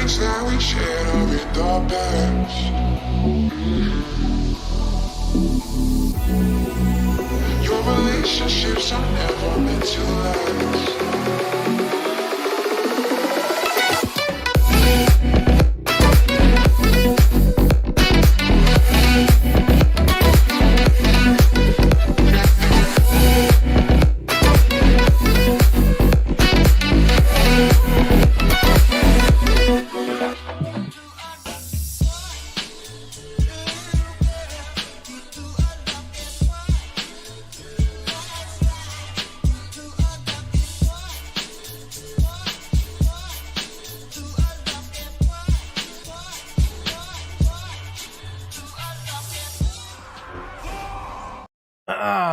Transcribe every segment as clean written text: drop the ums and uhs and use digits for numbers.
things that we shared are in the past. Your relationships are never meant to last.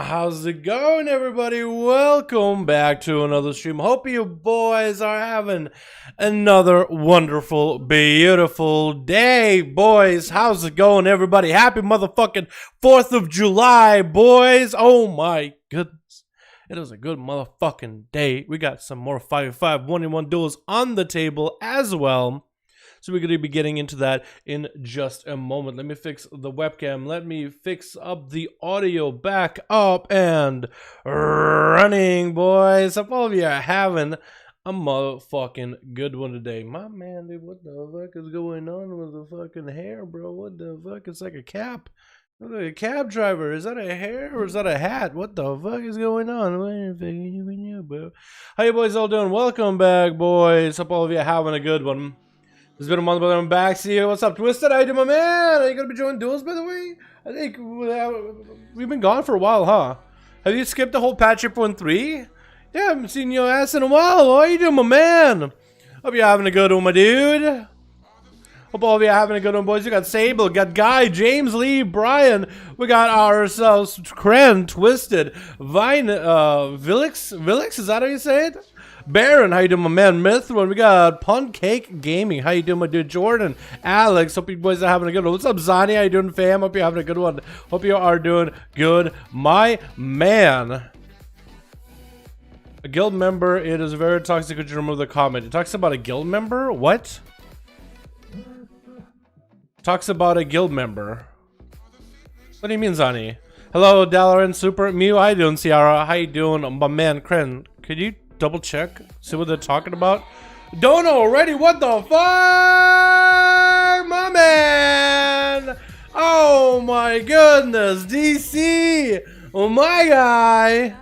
How's it going, everybody? Welcome back to another stream. Hope you boys are having another wonderful, beautiful day, boys. How's it going, everybody? Happy motherfucking 4th of July, boys. Oh my goodness. It is a good motherfucking day. We got some more 5v5 1v1 duels on the table as well. So we're going to be getting into that in just a moment. Let me fix the webcam. Let me fix up the audio back up and running, boys. Hope all of you are having a motherfucking good one today. My man, dude, what the fuck is going on with the fucking hair, bro? What the fuck? It's like a cap. Look like a cab driver. Is that a hair or is that a hat? What the fuck is going on? Bro. How you boys all doing? Welcome back, boys. Hope all of you are having a good one. It's been a month, but I'm back. See you. What's up, Twisted? How you doing, my man? Are you gonna be joining duels, by the way? I think we've been gone for a while, huh? Have you skipped the whole patch 1.3? Yeah, I haven't seen your ass in a while. How you doing, my man? Hope you're having a good one, my dude. Hope all of you are having a good one, boys. We got Sable, got Guy, James Lee, Brian. We got ourselves Kren, Twisted, Vine, Vilix, is that how you say it? Baron, how you doing, my man? Mythron, we got Pancake Gaming, how you doing, my dude? Jordan, Alex, hope you boys are having a good one. What's up, Zani? How you doing, fam? Hope you're having a good one. Hope you are doing good, my man. A guild member, it is very toxic. Could you remove the comment? It talks about a guild member? What? Talks about a guild member. What do you mean, Zani? Hello, Dalaran, Super Mew. How you doing, Ciara? How you doing, my man? Kren, could you double check, see what they're talking about? Don't know already. What the fuck, my man? Oh my goodness, DC, oh my guy.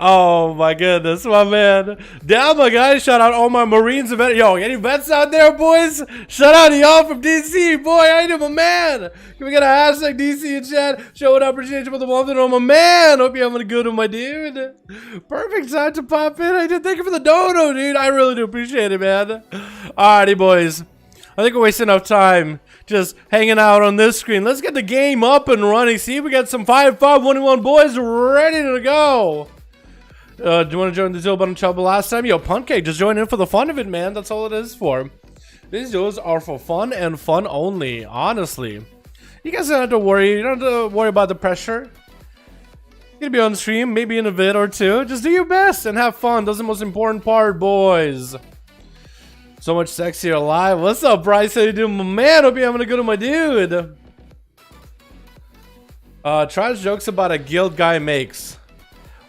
Oh my goodness, my man. Damn, my guys, shout out all my Marines. Yo, any vets out there, boys? Shout out to y'all from DC, boy. How you doing, my man? Can we get a hashtag DC in chat? Show what appreciation for the month and all, my man. Hope you're having a good one, my dude. Perfect time to pop in. I did. Thank you for the dono, dude. I really do appreciate it, man. Alrighty, boys. I think we're wasting enough time just hanging out on this screen. Let's get the game up and running. See, we got some 5v5 1v1 boys ready to go. Do you want to join the duel button trouble last time? Yo, Pancake, just join in for the fun of it, man. That's all it is for. These duels are for fun and fun only, honestly. You guys don't have to worry. You don't have to worry about the pressure. You're gonna be on stream, maybe in a vid or two. Just do your best and have fun. That's the most important part, boys. So much sexier live. What's up, Bryce? How you doing, my man? Hope you're having a good one, my dude. Tries jokes about a guild guy makes.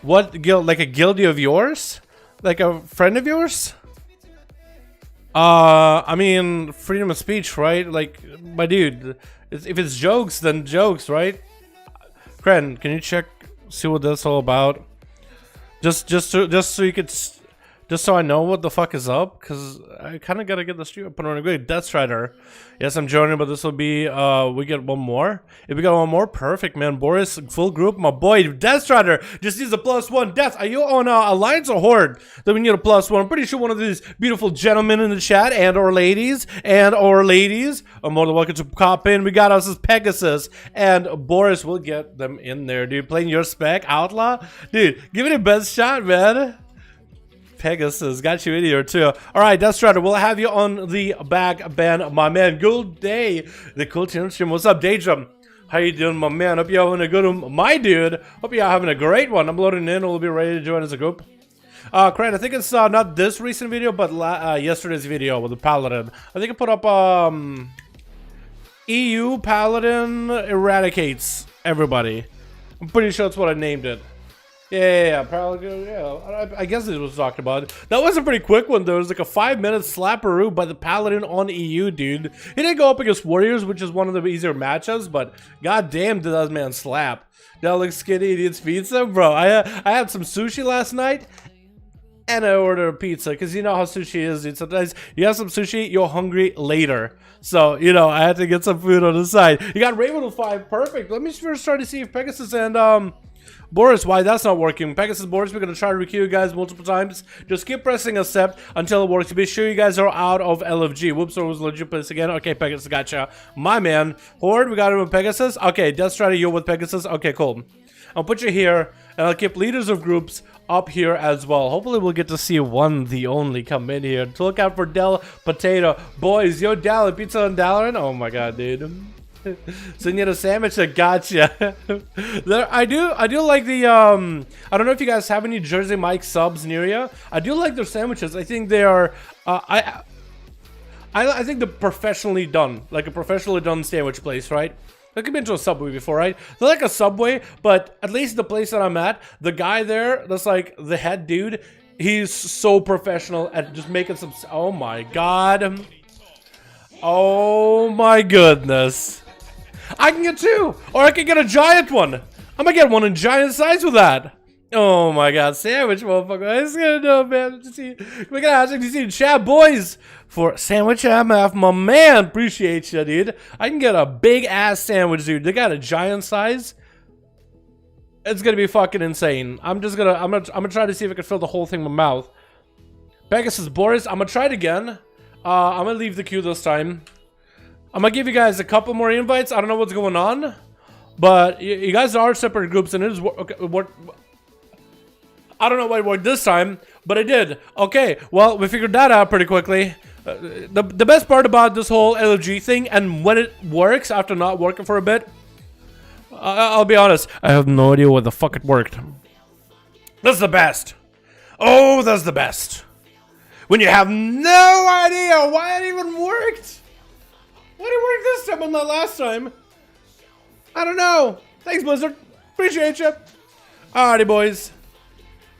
What guild? Like a guildie of yours? Like a friend of yours? I mean, freedom of speech, right? Like, my dude, if it's jokes, then jokes, right? Kren, can you check, see what that's all about? Just so you could, just so I know what the fuck is up, because I kind of gotta get the stream up and running. Great, Death Strider. Yes, I'm joining, but this will be, we get one more. If we got one more, perfect, man. Boris, full group, my boy, Death Strider just needs a +1. Death, are you on Alliance or Horde? Then we need a +1. I'm pretty sure one of these beautiful gentlemen in the chat and/or ladies are more than welcome to cop in. We got us as Pegasus, and Boris will get them in there, dude. Playing your spec, Outlaw? Dude, give it a best shot, man. Pegasus got you in here too. All right, Death Strider, we'll have you on the back band, my man. Good day, the cool team stream. What's up, Daedrum? How you doing, my man? Hope you're having a good one, my dude. Hope you're having a great one. I'm loading in. We'll be ready to join as a group. Cran, I think it's not this recent video, but yesterday's video with the Paladin. I think I put up EU Paladin eradicates everybody. I'm pretty sure that's what I named it. Yeah, Paladin, yeah. I guess it was talked about. That was a pretty quick one though. It was like a 5-minute slapperoo by the Paladin on EU, dude. He didn't go up against Warriors, which is one of the easier matchups, but goddamn did that man slap. That looks skinny idiots pizza, bro. I had some sushi last night. And I ordered a pizza, because you know how sushi is, dude. Sometimes you have some sushi, you're hungry later. So, you know, I had to get some food on the side. You got Raven with 5, perfect. Let me first try to see if Pegasus and Boris, why that's not working. Pegasus, Boris, we're going to try to requeue you guys multiple times. Just keep pressing accept until it works. Be sure you guys are out of LFG. Whoops, or was legit place again. Okay, Pegasus, gotcha. My man. Horde, we got him with Pegasus. Okay, Death Strider, you're with Pegasus. Okay, cool. I'll put you here, and I'll keep leaders of groups up here as well. Hopefully we'll get to see one, the only, come in here. To look out for Del Potato. Boys, yo, Dal, pizza and Dalaran? Oh my god, dude. Senora Sandwich, I gotcha. I do like the, I don't know if you guys have any Jersey Mike subs near you. I do like their sandwiches. I think they are, I think they're professionally done. Like a professionally done sandwich place, right? I've been to a Subway before, right? They're like a Subway, but at least the place that I'm at, the guy there, that's like the head dude, he's so professional at just making some... Oh my god. Oh my goodness. I can get 2, or I can get a giant one. I'm gonna get one in giant size with that. Oh my god, sandwich, motherfucker. I just gotta know, man. We gotta actually see chat, boys, for sandwich MF, my man. Appreciate you, dude. I can get a big ass sandwich, dude. They got a giant size. It's gonna be fucking insane. I'm gonna try to see if I can fill the whole thing in my mouth. Pegasus, Boris, I'm gonna try it again. I'm gonna leave the queue this time. I'm gonna give you guys a couple more invites. I don't know what's going on, but you guys are separate groups, and it is okay. I don't know why it worked this time, but it did. Okay, well, we figured that out pretty quickly. The best part about this whole LG thing, and when it works after not working for a bit, I'll be honest, I have no idea what the fuck it worked. That's the best. Oh, that's the best. When you have no idea why it even worked. Why did it work this time and not last time? I don't know. Thanks, Blizzard. Appreciate you. Alrighty, boys.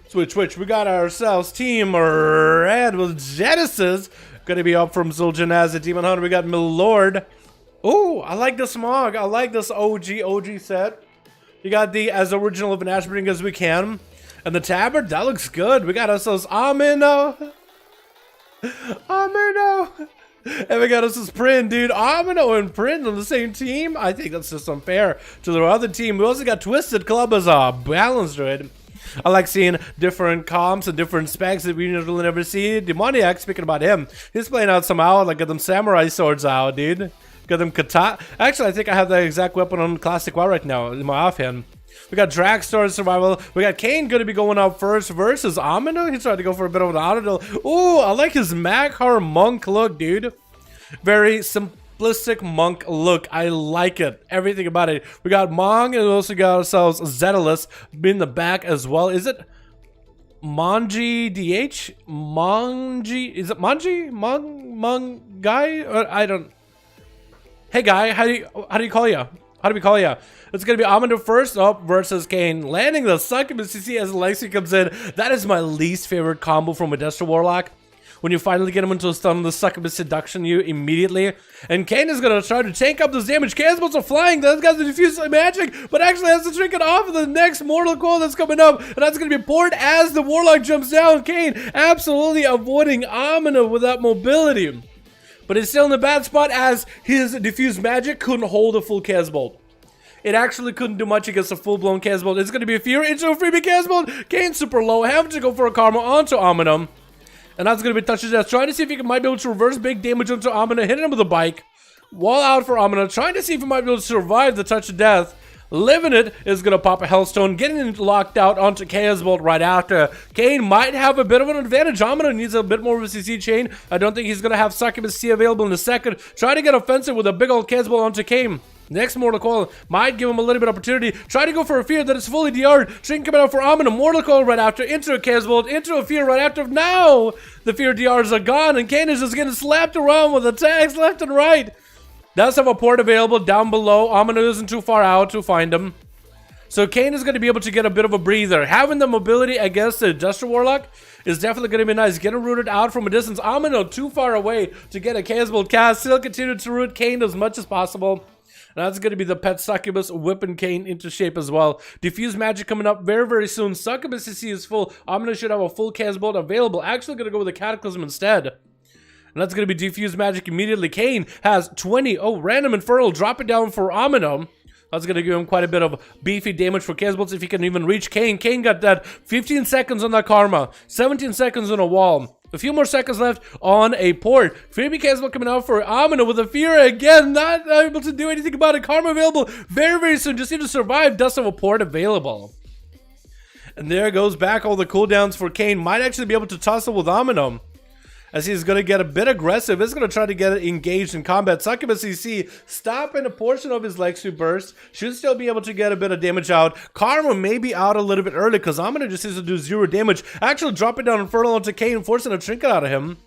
Switch. We got ourselves Team Red with Genesis. Gonna be up from Zul'jin as a Demon Hunter. We got Milord. Oh, I like this Mog. I like this OG set. You got the as original of an Ashbring as we can. And the Tabard, that looks good. We got ourselves Amino. And we got us Prin, dude. Amino and Prin on the same team. I think that's just unfair to the other team. We also got Twisted Club as a balance droid. I like seeing different comps and different specs that we usually never see. Demoniac, speaking about him, he's playing out somehow. Like, got them samurai swords out, dude. Got them katana. Actually, I think I have that exact weapon on Classic WoW right now in my offhand. We got Dragstore Survival. We got Kane going to be going out first versus Amino. He's trying to go for a bit of an auto. Ooh, I like his Maghar monk look, dude. Very simplistic monk look. I like it. Everything about it. We got Mong, and we also got ourselves Zedalus in the back as well. Is it Manji DH? Manji? Is it Manji? Mong guy? I don't... Hey guy, how do you call ya? How do we call ya? It's gonna be Amando first up versus Kane. Landing the Succubus CC as Lexi comes in. That is my least favorite combo from a Destro Warlock. When you finally get him into a stun, the Succubus seduction you immediately. And Kane is gonna try to tank up this damage. Kane's supposed to flying. That guy's diffuse magic, but actually has to shrink it off of the next mortal coil that's coming up. And that's gonna be poured as the Warlock jumps down. Kane absolutely avoiding Amino with that mobility. But it's still in a bad spot as his diffuse magic couldn't hold a full Casbolt. It actually couldn't do much against a full-blown Casbolt. It's going to be a fear into a freebie Casbolt. Kane's super low, having to go for a Karma onto Amino. And that's going to be touch of death. Trying to see if he might be able to reverse big damage onto Amino, hitting him with a bike. Wall out for Amino, trying to see if he might be able to survive the touch of death. Living it is going to pop a Hellstone, getting locked out onto Casbolt right after. Kane might have a bit of an advantage. Amino needs a bit more of a CC chain. I don't think he's going to have Succubus C available in a second. Trying to get offensive with a big old Casbolt onto Kane. Next Mortal Coil might give him a little bit of opportunity. Try to go for a Fear that is fully DR'd. Shrink coming out for Amino. Mortal Coil right after. Into a Chaos Bolt. Into a Fear right after. Now the Fear DRs are gone. And Kane is just getting slapped around with attacks left and right. Does have a port available down below. Amino isn't too far out to find him. So Kane is going to be able to get a bit of a breather. Having the mobility against the Industrial Warlock is definitely going to be nice. Getting rooted out from a distance. Amino too far away to get a Chaos Bolt cast. Still continue to root Kane as much as possible. And that's going to be the Pet Succubus whipping Kane into shape as well. Diffuse Magic coming up very, very soon. Succubus CC is full. Amino should have a full Chaos Bolt available. Actually going to go with the Cataclysm instead. And that's going to be Diffuse Magic immediately. Kane has 20. Oh, Random Infernal dropping down for Amino. That's going to give him quite a bit of beefy damage for Chaos Bolts if he can even reach Kane. Kane got that 15 seconds on that Karma. 17 seconds on a wall. A few more seconds left on a port. Freebie Chaos Bolt coming out for Amino with a Fear again. Not able to do anything about it. Karma available very, very soon. Just need to survive. Does have a port available. And there goes back all the cooldowns for Kane. Might actually be able to tussle with Amino, as he's going to get a bit aggressive. He's going to try to get engaged in combat. Succubus CC stopping a portion of his Leg Sweep burst. Should still be able to get a bit of damage out. Karma may be out a little bit early because Amino just needs to do 0 damage. Actually dropping down Infernal onto Kane, forcing a Trinket out of him.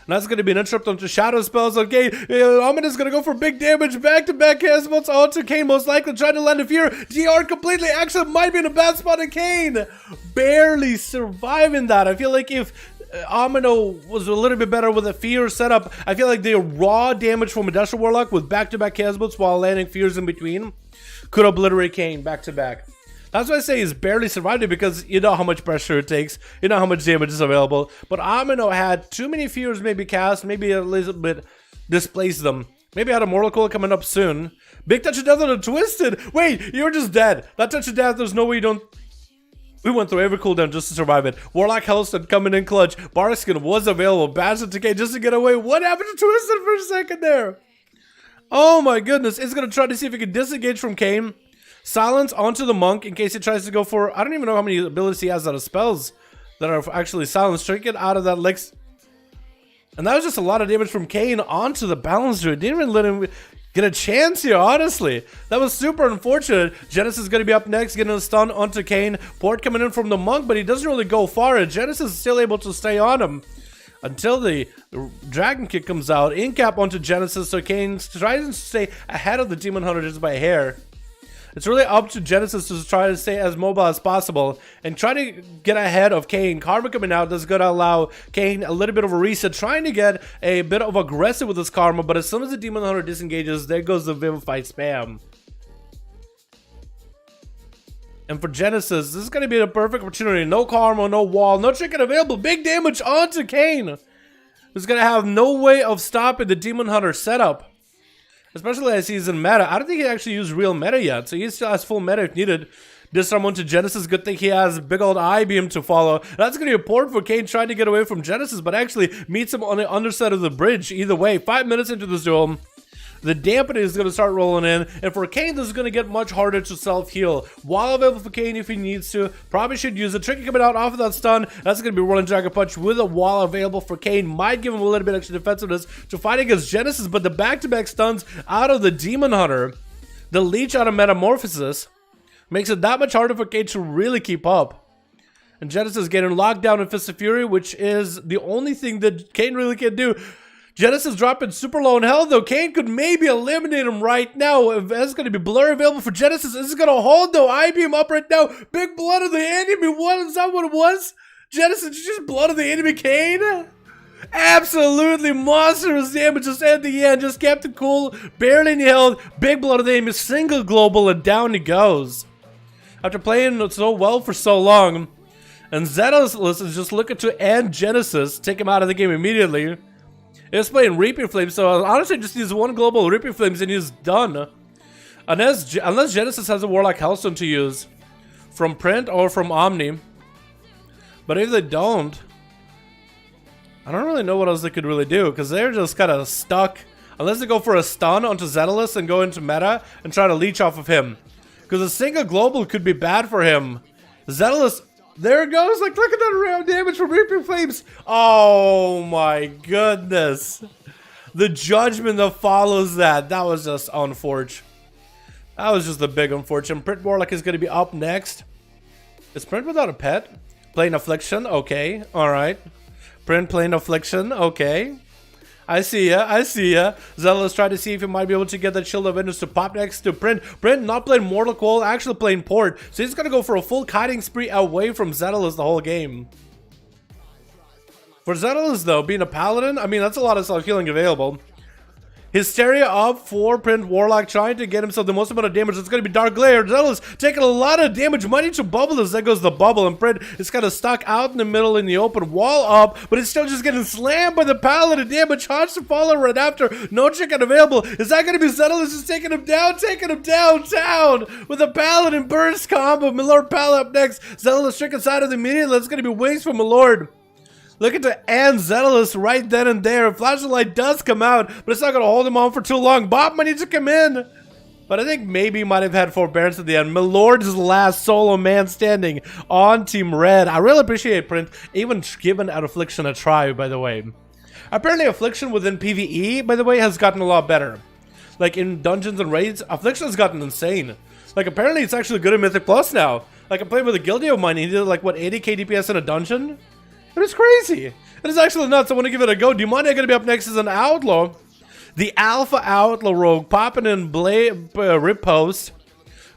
And that's going to be an interrupt onto Shadow Spells. Okay, Amino's going to go for big damage. Back-to-back Chaos Bolts onto Kane, most likely trying to land a Fear. DR completely. Actually might be in a bad spot on Kane. Barely surviving that. I feel like if Amino was a little bit better with a Fear setup, I feel like the raw damage from Industrial Warlock with back-to-back Chaos Bolts while landing Fears in between could obliterate Kane back-to-back. That's why I say he's barely survived it, because you know how much pressure it takes, you know how much damage is available. But Amino had too many Fears maybe cast, maybe a little bit displaced them. Maybe had a Mortal Coil coming up soon. Big Touch of Death on a Twisted. Wait, you're just dead. That Touch of Death, there's no way you don't. We went through every cooldown just to survive it. Warlock Hellstone coming in clutch. Barskin was available. Bastion to K just to get away. What happened to Twisted for a second there? Oh my goodness. It's going to try to see if he can disengage from Kane. Silence onto the Monk in case he tries to go for... I don't even know how many abilities he has out of spells that are actually silenced. Trinket out of that Lex. And that was just a lot of damage from Kane onto the Balance Druid. Didn't even let him get a chance here, honestly. That was super unfortunate. Genesis is going to be up next, getting a stun onto Kane. Port coming in from the Monk, but he doesn't really go far. And Genesis is still able to stay on him until the Dragon Kick comes out. In-cap onto Genesis, so Kane tries to stay ahead of the Demon Hunter just by a hair. It's really up to Genesis to try to stay as mobile as possible and try to get ahead of Kane. Karma coming out is going to allow Kane a little bit of a reset, trying to get a bit of aggressive with his Karma, but as soon as the Demon Hunter disengages, there goes the Vivify spam. And for Genesis, this is going to be the perfect opportunity. No Karma, no wall, no Trinket available. Big damage onto Kane. He's going to have no way of stopping the Demon Hunter setup. Especially as he's in meta. I don't think he actually used real meta yet, so he still has full meta if needed. Disarm onto Genesis. Good thing he has big old I-beam to follow. That's going to be important for Kane trying to get away from Genesis, but actually meets him on the underside of the bridge. Either way, 5 minutes into this duel, the dampening is going to start rolling in, and for Kane, this is going to get much harder to self-heal. While available for Kane if he needs to, probably should use it. Tricky coming out off of that stun. That's going to be rolling Dragon Punch with a wall available for Kane. Might give him a little bit extra defensiveness to fight against Genesis, but the back-to-back stuns out of the Demon Hunter, the Leech out of Metamorphosis, makes it that much harder for Kane to really keep up. And Genesis getting locked down in Fist of Fury, which is the only thing that Kane really can do. Genesis dropping super low in health, though. Kane could maybe eliminate him right now. If that's going to be blur available for Genesis, this is going to hold, though. I-beam up right now. Big blood of the enemy. What is that? What it was? Genesis just blood of the enemy. Kane. Absolutely monstrous damage just at the end. Just kept it cool. Barely any health. Big blood of the enemy. Single global, and down he goes. After playing so well for so long, and Zealous is just looking to end Genesis, take him out of the game immediately. He's playing Reaping Flames, so honestly just needs one global Reaping Flames and he's done. Unless Genesis has a Warlock Hellstone to use from Print or from Omni. But if they don't, I don't really know what else they could really do, because they're just kind of stuck. Unless they go for a stun onto Zedalus and go into meta and try to leech off of him. Because a single global could be bad for him. Zedalus... There it goes, like look at that round damage from Reaping Flames. Oh my goodness. The judgment that follows that was just unfortunate. That was just a big unfortunate. Print Warlock is going to be up next. Is Print without a pet? Playing Affliction? Okay. Alright. Print playing Affliction? Okay. I see ya. I see ya. Zealous trying to see if he might be able to get that Shield of Enders to pop next to Print. Print not playing Mortal Coil, actually playing Port. So he's going to go for a full kiting spree away from Zealous the whole game. For Zealous though, being a Paladin, I mean, that's a lot of self-healing available. Hysteria up for Print Warlock, trying to get himself the most amount of damage. It's going to be Dark Glare. Zealous taking a lot of damage. Might need to bubble this. There goes the bubble. And Print is kind of stuck out in the middle in the open. Wall up, but it's still just getting slammed by the Paladin. Damage. Hodge to follow right after. No chicken available. Is that going to be Zealous? Just taking him downtown with a Paladin burst combo. Milord Pal up next. Zealous stricken side of the immediately. That's going to be Wings from Milord. Looking to end Zealous right then and there. Flashlight does come out, but it's not going to hold him on for too long. Bob might need to come in. But I think maybe he might have had forbearance at the end. Milord's last solo man standing on Team Red. I really appreciate Print even giving out Affliction a try, by the way. Apparently Affliction within PvE, by the way, has gotten a lot better. Like in dungeons and raids, Affliction has gotten insane. Like apparently it's actually good in Mythic Plus now. Like I played with a guildie of mine, he did like what, 80k DPS in a dungeon? It was crazy. It is actually nuts. I want to give it a go. Demonia going to be up next as an Outlaw. The Alpha Outlaw Rogue popping in Rip Post.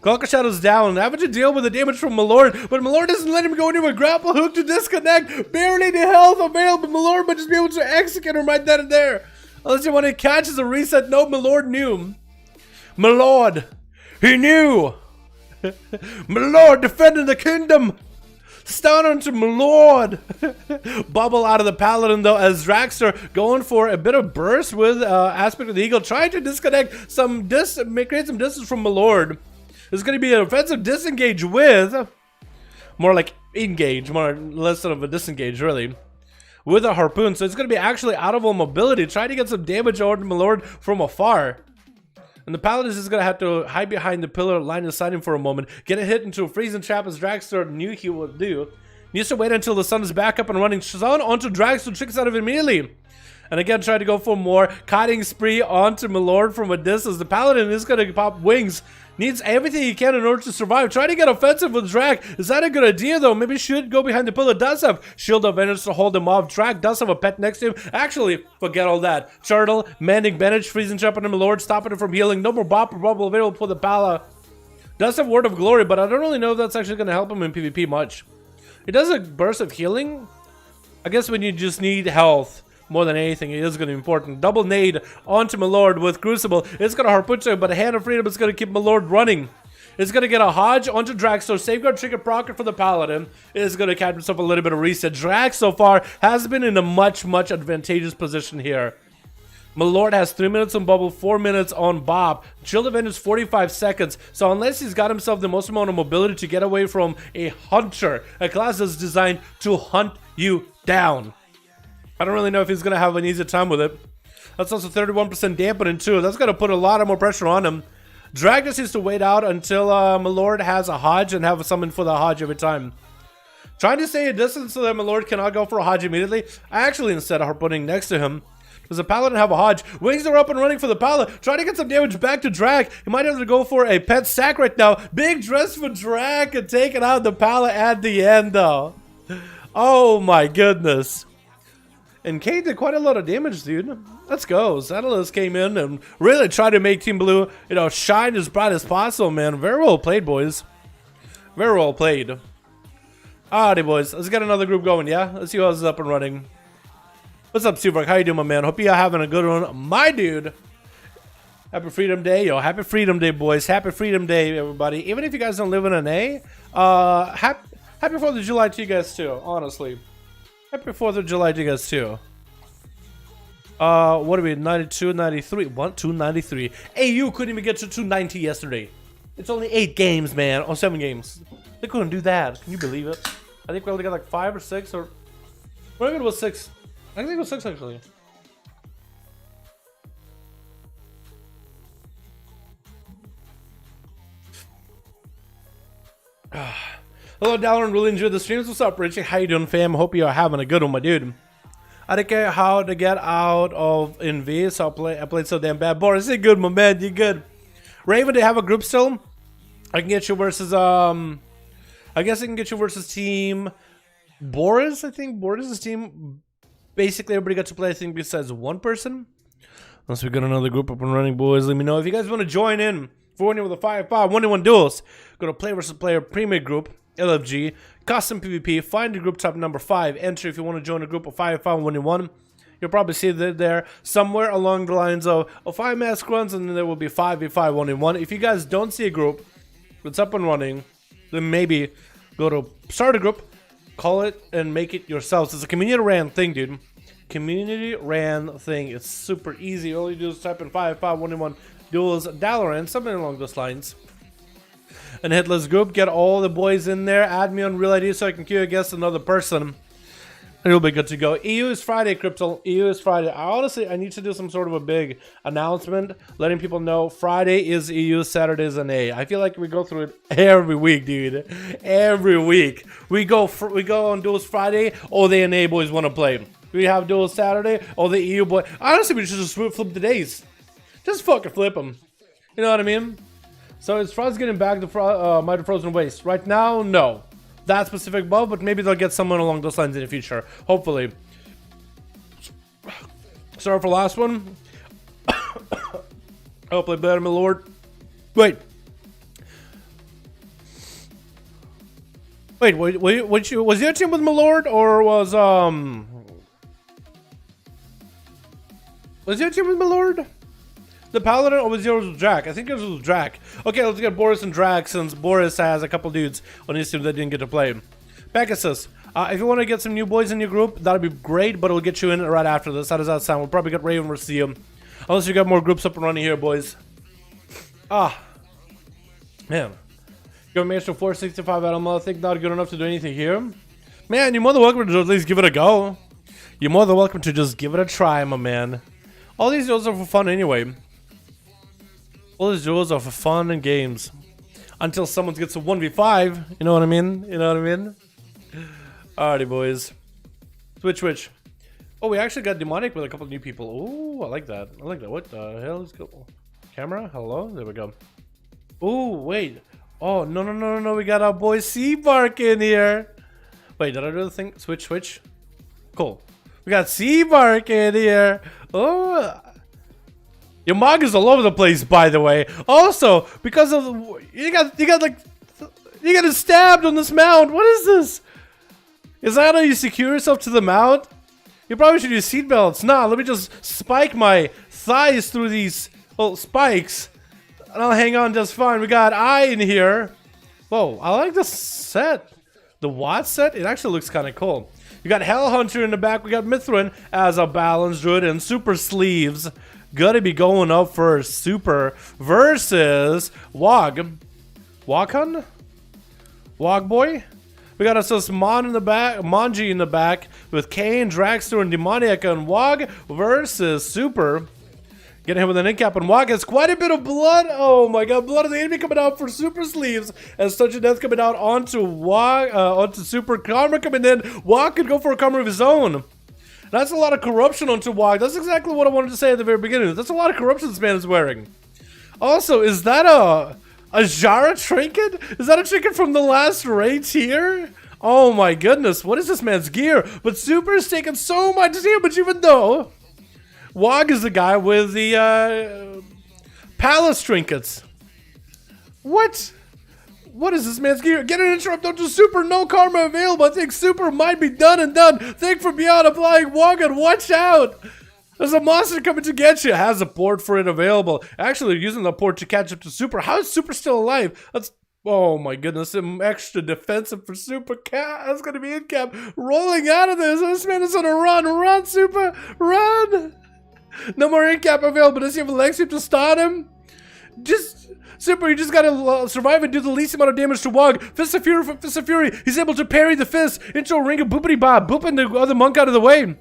Cloak of Shadows down. Having to deal with the damage from Milord, but Milord doesn't let him go into a grapple hook to disconnect. Barely the health available. Milord might just be able to execute him right then and there. Unless you want to catch as a reset. No, Milord knew. Milord. He knew. Milord defending the kingdom. Stun onto Milord. Bubble out of the Paladin though, as Draxter going for a bit of burst with Aspect of the Eagle, trying to disconnect some create some distance from Milord. There's going to be an offensive disengage with, more like engage, less of a disengage really, with a harpoon. So it's going to be actually out of all mobility, trying to get some damage over to Milord from afar. And the Paladin is going to have to hide behind the pillar, line of sight him for a moment, get a hit into a freezing trap as Dragster knew he would do. Needs to wait until the sun is back up and running. Shazan onto Dragster, tricks out of it immediately. And again, try to go for more. Kiting spree onto Milord from a distance. The Paladin is going to pop wings. Needs everything he can in order to survive. Trying to get offensive with Drag. Is that a good idea though? Maybe should go behind the pillar. Does have Shield of Enders to hold him off. Drag does have a pet next to him. Actually, forget all that. Turtle, Mending Bandage, freezing trap on him. Milord, stopping him from healing. No more bop or bubble available for the Pala. Does have Word of Glory, but I don't really know if that's actually going to help him in PvP much. It does a burst of healing. I guess when you just need health more than anything, it is going to be important. Double nade onto Milord with Crucible. It's going to harpoon him, but a Hand of Freedom is going to keep Milord running. It's going to get a Hodge onto Dragster. Safeguard Trigger Procket for the Paladin. It is going to catch himself a little bit of reset. Drag so far has been in a much advantageous position here. Milord has 3 minutes on Bubble, 4 minutes on Bob. Shield event is 45 seconds. So unless he's got himself the most amount of mobility to get away from a Hunter, a class that's designed to hunt you down, I don't really know if he's going to have an easy time with it. That's also 31% dampening too. That's going to put a lot of more pressure on him. Drag just needs to wait out until Milord has a Hodge and have a summon for the Hodge every time. Trying to stay a distance so that Milord cannot go for a Hodge immediately. I actually instead are putting next to him. Does the Paladin have a Hodge? Wings are up and running for the Paladin. Trying to get some damage back to Drag. He might have to go for a pet sack right now. Big dress for Drag and taking out the Paladin at the end though. Oh my goodness. And K did quite a lot of damage, dude. Let's go. Zealous came in and really tried to make Team Blue, you know, shine as bright as possible, man. Very well played, boys. Very well played. Alrighty, boys. Let's get another group going, yeah? Let's see who's up and running. What's up, Superk? How you doing, my man? Hope you're having a good one. My dude. Happy Freedom Day, yo. Happy Freedom Day, boys. Happy Freedom Day, everybody. Even if you guys don't live in NA, happy 4th of July to you guys, too, honestly. Happy 4th of July to you guys, too. What are we, 92, 93? 1, 2, 93. AU couldn't even get to 290 yesterday. It's only 8 games, man. Or 7 games. They couldn't do that. Can you believe it? I think we only got like 5 or 6 or... Maybe it was 6. I think it was 6, actually. Hello, Dalaran. Really enjoyed the streams. What's up, Richie? How you doing, fam? Hope you are having a good one, my dude. I didn't care how to get out of NV, so I played so damn bad. Boris, you're good, my man. You're good. Raven, they have a group still. I can get you versus I guess I can get you versus team Boris. I think Boris' team. Basically, everybody got to play. I think besides one person. Unless we got another group up and running, boys. Let me know if you guys want to join in for one with the 5v5 1v1 duels. Go to Player vs Player Premier Group LFG Custom PvP. Find the group type number 5. Enter if you want to join a group of 5v5 1v1. You'll probably see that there somewhere along the lines of 5 mask runs, and then there will be 5v5 1v1. If you guys don't see a group that's up and running, then maybe go to start a group, call it, and make it yourselves. It's a community ran thing, dude. Community ran thing. It's super easy. All you do is type in 5v5 1v1 duels Dalaran, something along those lines, and hit let's group. Get all the boys in there. Add me on Real ID so I can queue against another person. And you'll be good to go. EU is Friday, Crypto. EU is Friday. I need to do some sort of a big announcement, letting people know Friday is EU, Saturday is NA. I feel like we go through it every week, dude. Every week we go on Duels Friday. All the NA boys want to play. We have Duels Saturday. All the EU boys. Honestly, we should just flip the days. Just fucking flip them. You know what I mean? So is Frost getting back to Mighty Frozen Waste right now? No. That specific buff, but maybe they'll get someone along those lines in the future. Hopefully. Sorry for last one. Hopefully better, my lord. Wait, was your team with my lord, or was your team with my lord? The Paladin, or was yours with Drac? I think yours was with Drac. Okay, let's get Boris and Drac, since Boris has a couple dudes on his team that didn't get to play. Pegasus, if you want to get some new boys in your group, that'd be great, but it'll get you in right after this. How does that sound? We'll probably get Raven versus you. Unless you got more groups up and running here, boys. Man. Your Maestro 465 Adam, I think not good enough to do anything here. Man, you're more than welcome to at least give it a go. You're more than welcome to just give it a try, my man. All these duels are for fun anyway. All these duels are for fun and games. Until someone gets a 1v5. You know what I mean? You know what I mean? Alrighty, boys. Switch. Oh, we actually got demonic with a couple new people. Oh, I like that. I like that. What the hell? Let's go. Camera? Hello? There we go. Oh, wait. Oh, no. We got our boy Seabark in here. Wait, did I do the thing? Switch. Cool. We got Seabark in here. Oh. Your mog is all over the place, by the way. Also, because of you got stabbed on this mount. What is this? Is that how you secure yourself to the mount? You probably should use seatbelts. Nah, let me just spike my thighs through these spikes, and I'll hang on just fine. We got Eye in here. Whoa, I like the set. The Watt set. It actually looks kind of cool. You got Hellhunter in the back. We got Mithrin as a balanced druid and super sleeves. Gotta be going up for super versus Wog. Woghun? Wog boy? We got us Mon in the back, Monji in the back with Kane, Dragster, and Demoniac, and Wog versus Super. Getting him with an incap, and Wog has quite a bit of blood. Oh my god, blood of the enemy coming out for Super sleeves, and such a death coming out onto Wog, onto Super. Karma coming in. Wog could go for a karma of his own. That's a lot of corruption onto Wog. That's exactly what I wanted to say at the very beginning. That's a lot of corruption this man is wearing. Also, is that a Jara trinket? Is that a trinket from the last raid tier? Oh my goodness, what is this man's gear? But Super is taking so much damage, even though Wog is the guy with the palace trinkets. What? What is this man's gear? Get an interrupt onto Super, no karma available. I think Super might be done and done. Think from beyond applying Wogan, watch out. There's a monster coming to get you. Has a port for it available. Actually, using the port to catch up to Super. How is Super still alive? That's, oh my goodness, I'm extra defensive for Super. That's gonna be in cap. Rolling out of this. This man is on a run. Run, Super, run. No more in cap available. Does he have a leg sweep to stun him? Super, you just gotta survive and do the least amount of damage to Wog. Fist of Fury from Fist of Fury. He's able to parry the fist into a ring of boopity bob, booping the other monk out of the way.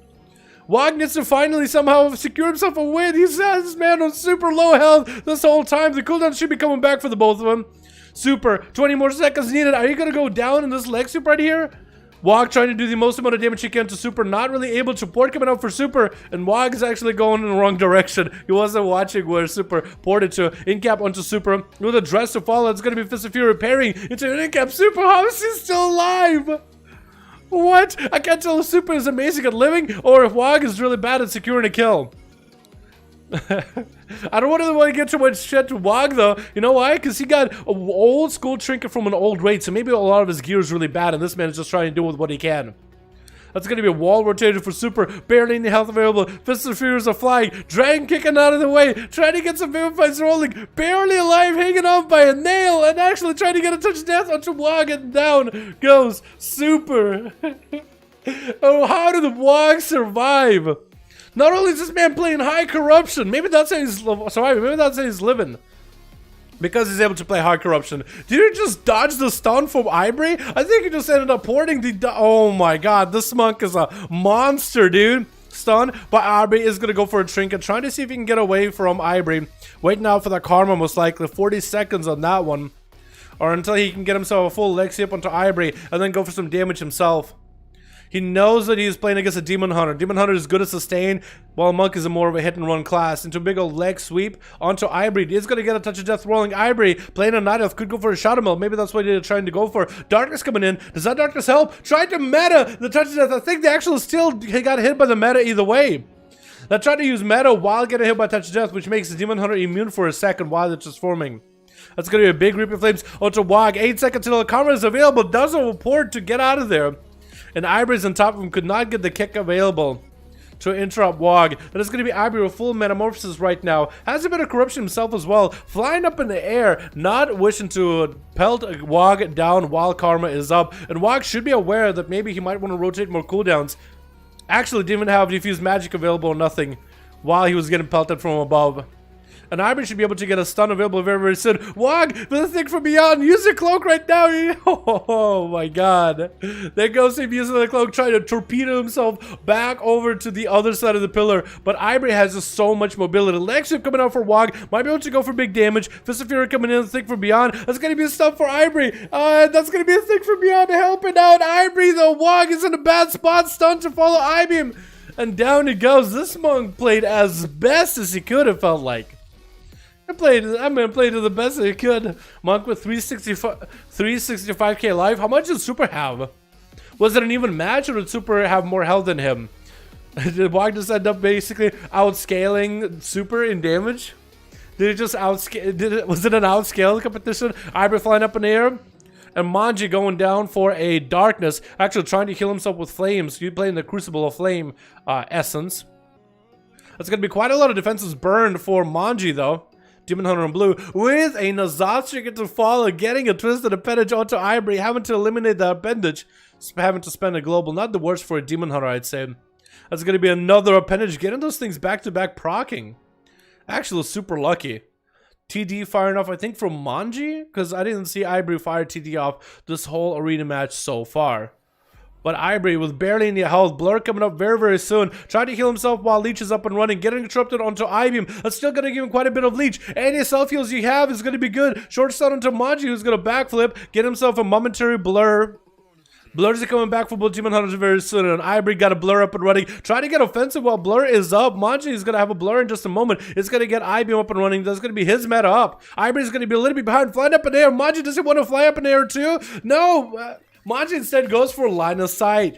Wog needs to finally somehow secure himself a win. He's this man on super low health this whole time. The cooldown should be coming back for the both of them. Super, 20 more seconds needed. Are you gonna go down in this leg sweep right here? Wog trying to do the most amount of damage he can to Super, not really able to. Port coming out for Super, and Wog is actually going in the wrong direction. He wasn't watching where Super ported to. In-cap onto Super, with a dress to follow. It's going to be Fist of Fury repairing into an in-cap Super. How is he still alive? What? I can't tell if Super is amazing at living, or if Wog is really bad at securing a kill. I don't really want to get too much shit to Wog though. You know why? Because he got an old school trinket from an old raid, so maybe a lot of his gear is really bad, and this man is just trying to do with what he can. That's going to be a wall rotated for Super, barely any health available. Fist of Fury are flying, Dragon kicking out of the way, trying to get some Vivid Fights rolling, barely alive, hanging on by a nail, and actually trying to get a touch of death onto Wog, and down goes Super. Oh, how did the Wog survive? Not only is this man playing high corruption, maybe that's how he's surviving, maybe that's how he's living. Because he's able to play high corruption. Did he just dodge the stun from Ivory? I think he just ended up porting the... Oh my god, this monk is a monster, dude. Stun, but Ivory is going to go for a trinket, trying to see if he can get away from Ivory. Waiting out for the karma, most likely. 40 seconds on that one. Or until he can get himself a full Lexi up onto Ivory, and then go for some damage himself. He knows that he's playing against a Demon Hunter. Demon Hunter is good at sustain, while Monk is more of a hit and run class. Into a big old leg sweep onto Ivory. He's going to get a touch of death rolling. Ivory playing a Night Elf, could go for a Shadow Mill. Maybe that's what they're trying to go for. Darkness coming in. Does that Darkness help? Tried to meta the touch of death. I think they actually still got hit by the meta either way. They tried to use meta while getting hit by touch of death, which makes the Demon Hunter immune for a second while it's just forming. That's going to be a big Reaping Flames onto Wog. 8 seconds until the karma is available. Doesn't report to get out of there. And Ivory's on top of him, could not get the kick available to interrupt Wog. That is going to be Ivory with full metamorphosis right now. Has a bit of corruption himself as well. Flying up in the air, not wishing to pelt Wog down while karma is up. And Wog should be aware that maybe he might want to rotate more cooldowns. Actually didn't have diffuse magic available or nothing while he was getting pelted from above. And Ivory should be able to get a stun available very, very soon. Wog, the thing from beyond, use your cloak right now. Oh my god. There goes him using the cloak, trying to torpedo himself back over to the other side of the pillar. But Ivory has just so much mobility. Leg sweep coming out for Wog, might be able to go for big damage. Fist of Fury coming in, the thing from beyond. That's going to be a stun for Ivory. That's going to be a thing from beyond helping out Ivory, though. Wog is in a bad spot, stun to follow Ibeam. And down it goes. This monk played as best as he could, it felt like. I played to the best that he could. Monk with 365k life. How much did Super have? Was it an even match, or did Super have more health than him? Did Wog just end up basically outscaling Super in damage? Did it just outscale? Was it an outscale competition? Ivory flying up in the air, and Manji going down for a darkness. Actually trying to heal himself with flames. You playing the Crucible of Flame essence. That's gonna be quite a lot of defenses burned for Manji though. Demon Hunter in blue with a Nazatsu to follow, getting a twisted appendage onto Ivory, having to eliminate the appendage, having to spend a global. Not the worst for a Demon Hunter, I'd say. That's going to be another appendage, getting those things back-to-back proccing. Actually, super lucky. TD firing off, I think, from Manji, because I didn't see Ivory fire TD off this whole arena match so far. But Ivory with barely any health. Blur coming up very, very soon. Trying to heal himself while Leech is up and running. Getting interrupted onto Ibeam. That's still going to give him quite a bit of Leech. Any self heals you have is going to be good. Short stun onto Manji, who's going to backflip. Get himself a momentary blur. Blurs are coming back for both Demon Hunters very soon. And Ivory got a blur up and running. Trying to get offensive while blur is up. Manji is going to have a blur in just a moment. It's going to get Ibeam up and running. That's going to be his meta up. Ivory is going to be a little bit behind. Flying up in the air. Manji doesn't want to fly up in the air too. No. Manji instead goes for line of sight.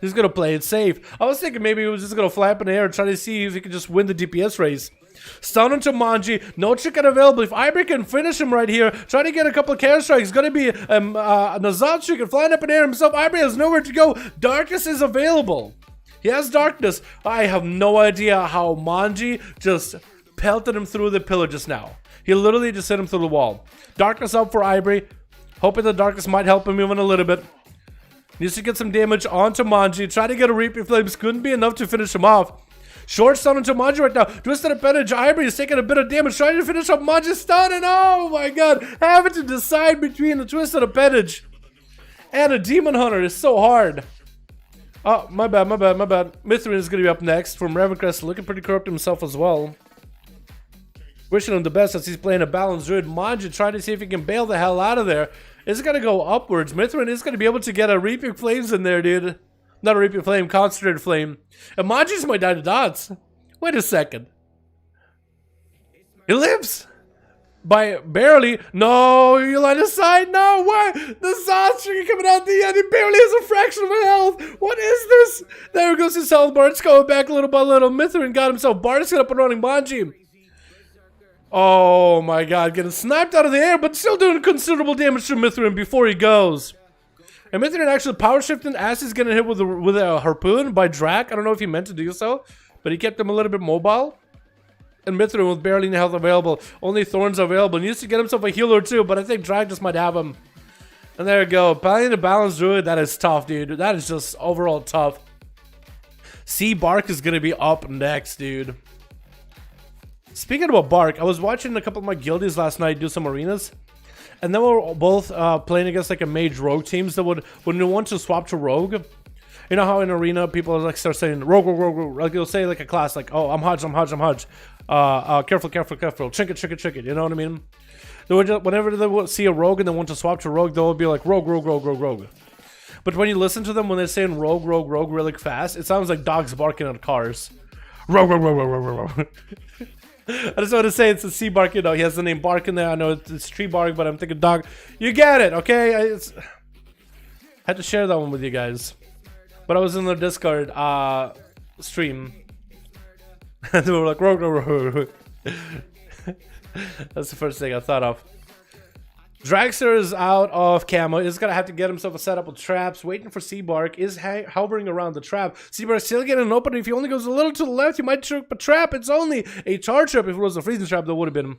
He's going to play it safe. I was thinking maybe he was just going to fly up in the air and try to see if he could just win the DPS race. Stun into Manji. No chicken available. If Ivory can finish him right here, try to get a couple of counter strikes. Going to be Nazat chicken flying up in the air himself. Ivory has nowhere to go. Darkness is available. He has darkness. I have no idea how Manji just pelted him through the pillar just now. He literally just hit him through the wall. Darkness up for Ivory. Hoping the darkness might help him even a little bit. Needs to get some damage onto Manji. Try to get a Reaping Flames. Couldn't be enough to finish him off. Short stun into Manji right now. Twisted appendage. Ivory is taking a bit of damage. Trying to finish off Manji's stun. And oh my god. Having to decide between the Twisted appendage and a Demon Hunter is so hard. Oh, my bad. Mithrin is going to be up next from Ravencrest. Looking pretty corrupt himself as well. Wishing him the best as he's playing a balanced druid. Manji trying to see if he can bail the hell out of there. is going to go upwards. Mithrin is going to be able to get a Reaping Flames in there, dude. Not a Reaping Flame, Concentrated Flame. And Manji's might die to dots. Wait a second. He lives! By barely. No, you line aside. No, why? The Zod string coming out the end. He barely has a fraction of a health. What is this? There goes his health bar. It's going back little by little. Mithrin got himself. Bart's up and running. Manji. Oh my god. Getting sniped out of the air, but still doing considerable damage to Mithrin before he goes. And Mithrin actually power shifting as he's getting hit with a harpoon by Drac. I don't know if he meant to do so, but he kept him a little bit mobile. And Mithrin with barely any health available. Only Thorns available. And he used to get himself a healer too, but I think Drag just might have him. And there you go. Playing the balanced druid, that is tough, dude. That is just overall tough. C Bark is going to be up next, dude. Speaking about Bark, I was watching a couple of my guildies last night do some arenas. And then we were both playing against like a mage rogue teams that would, when they want to swap to rogue. You know how in arena people like start saying rogue, rogue, rogue, rogue. Like they'll say like a class like, oh, I'm Hodge, I'm Hodge, I'm Hodge. Careful, careful, careful. Trinket, trinket, trinket. You know what I mean? They would just, whenever they would see a rogue and they want to swap to rogue, they'll be like rogue, rogue, rogue, rogue, rogue. But when you listen to them when they're saying rogue, rogue, rogue really fast, it sounds like dogs barking at cars. Rogue, rogue, rogue, rogue, rogue, rogue. I just want to say it's a C Bark, you know, he has the name Bark in there. I know it's Tree Bark, but I'm thinking dog. You get it, okay? I had to share that one with you guys. But I was in the Discord stream. And they were like, rogue, rogue, rogue, rogue. That's the first thing I thought of. Dragster is out of camo. He's gonna have to get himself a setup with traps. Waiting for Seabark. Is hovering around the trap. Seabark still getting an opening. If he only goes a little to the left, he might trip a trap. It's only a charge trap. If it was a freezing trap, that would have been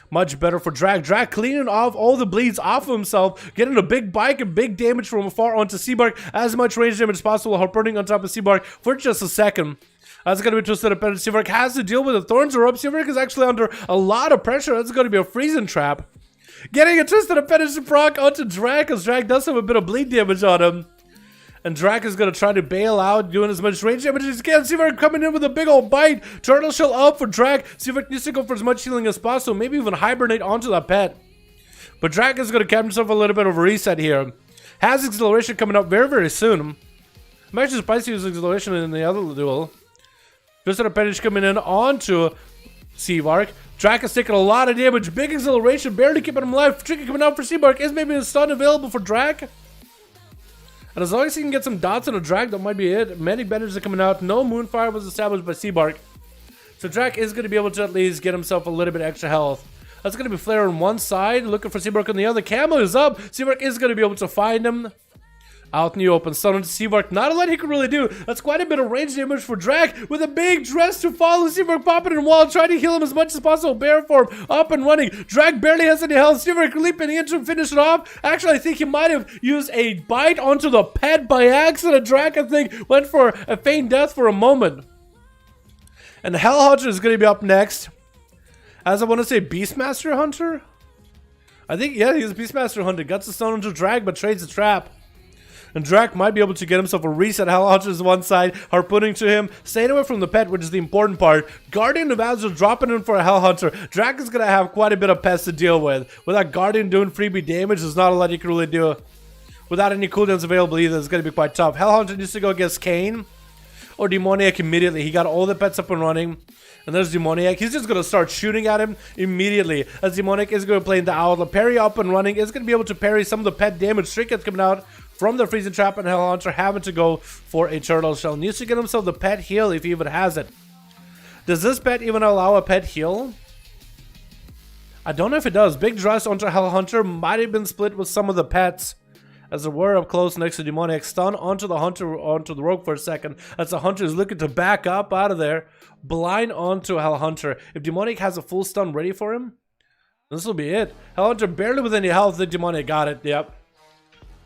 much better for Drag. Drag cleaning off all the bleeds off of himself. Getting a big bike and big damage from afar onto Seabark. As much range damage as possible. Harpooning on top of Seabark for just a second. That's going to be twisted up. Seabark has to deal with the thorns are up. Seabark is actually under a lot of pressure. That's going to be a freezing trap. Getting a twisted appendage proc onto Drag, because Drag does have a bit of bleed damage on him. And Drag is going to try to bail out, doing as much range damage as he can. Seabark coming in with a big old bite. Turtle shell up for Drag. Seabark needs to go for as much healing as possible. Maybe even hibernate onto that pet. But Drag is going to cap himself a little bit of a reset here. Has acceleration coming up very, very soon. I'm actually surprised he used acceleration in the other duel. Twisted appendage coming in onto Seabark. Drac is taking a lot of damage. Big acceleration, barely keeping him alive. Tricky coming out for Seabark. Is maybe a stun available for Drac? And as long as he can get some dots on a Drac, that might be it. Many bandages are coming out. No Moonfire was established by Seabark. So Drac is going to be able to at least get himself a little bit extra health. That's going to be Flare on one side, looking for Seabark on the other. Camo is up. Seabark is going to be able to find him. Out in the open, stun onto Seabark. Not a lot he can really do. That's quite a bit of range damage for Drag with a big dress to follow. Seabark popping in wall, trying to heal him as much as possible. Bear form up and running. Drag barely has any health. Seabark leaping in to finish it off. Actually, I think he might have used a bite onto the pet by accident. Drag, I think, went for a feign death for a moment. And Hell Hunter is going to be up next. As I want to say, Beastmaster Hunter? I think, yeah, he's Beastmaster Hunter. Guts the stone into Drag, but trades the trap. And Drac might be able to get himself a reset. Hell Hunter is one side, harpooning to him, staying away from the pet, which is the important part. Guardian of Azeroth dropping in for a Hell Hunter. Drac is going to have quite a bit of pets to deal with. Without Guardian doing freebie damage, there's not a lot you can really do. Without any cooldowns available either, it's going to be quite tough. Hell Hunter needs to go against Kane or Demoniac immediately. He got all the pets up and running. And there's Demoniac. He's just going to start shooting at him immediately. As Demoniac is going to play in the Owl. Parry up and running. Is going to be able to parry some of the pet damage. Trinkets coming out from the freezing trap, and Hell Hunter having to go for a turtle shell. Needs to get himself the pet heal if he even has it. Does this pet even allow a pet heal? I don't know if it does. Big dress onto Hell Hunter might have been split with some of the pets. As they were up close next to Demoniac. Stun onto the Hunter, onto the Rogue for a second. As the Hunter is looking to back up out of there. Blind onto Hell Hunter. If Demoniac has a full stun ready for him, this will be it. Hell Hunter barely with any health. The Demoniac got it. Yep.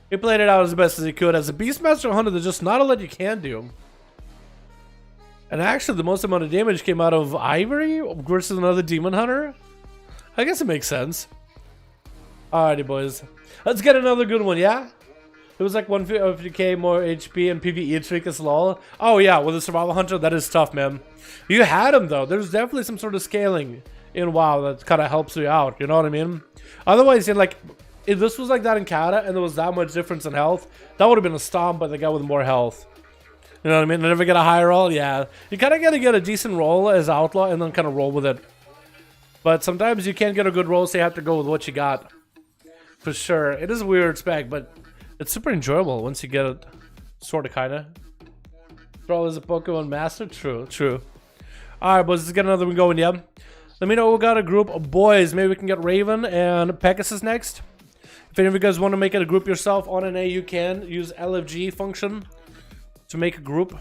He played it out as best as he could. As a Beastmaster Hunter, there's just not a lot you can do. And actually, the most amount of damage came out of Ivory versus another Demon Hunter. I guess it makes sense. Alrighty, boys. Let's get another good one, yeah? It was like 150k more HP and PvE trinkets, lol. Oh yeah, with a Survival Hunter, that is tough, man. You had him, though. There's definitely some sort of scaling in WoW that kind of helps you out, you know what I mean? Otherwise, in like if this was like that in Canada and there was that much difference in health, that would have been a stomp by the guy with more health. You know what I mean? Never get a high roll? Yeah. You kind of got to get a decent roll as Outlaw and then kind of roll with it. But sometimes you can't get a good roll, so you have to go with what you got. For sure. It is a weird spec, but it's super enjoyable once you get it. Sort of, kind of. Throw is a Pokemon master? True, true. Alright, boys, let's get another one going, yeah? Let me know we got a group of boys. Maybe we can get Raven and Pegasus next. If any of you guys want to make it a group yourself on NA, you can use LFG function to make a group.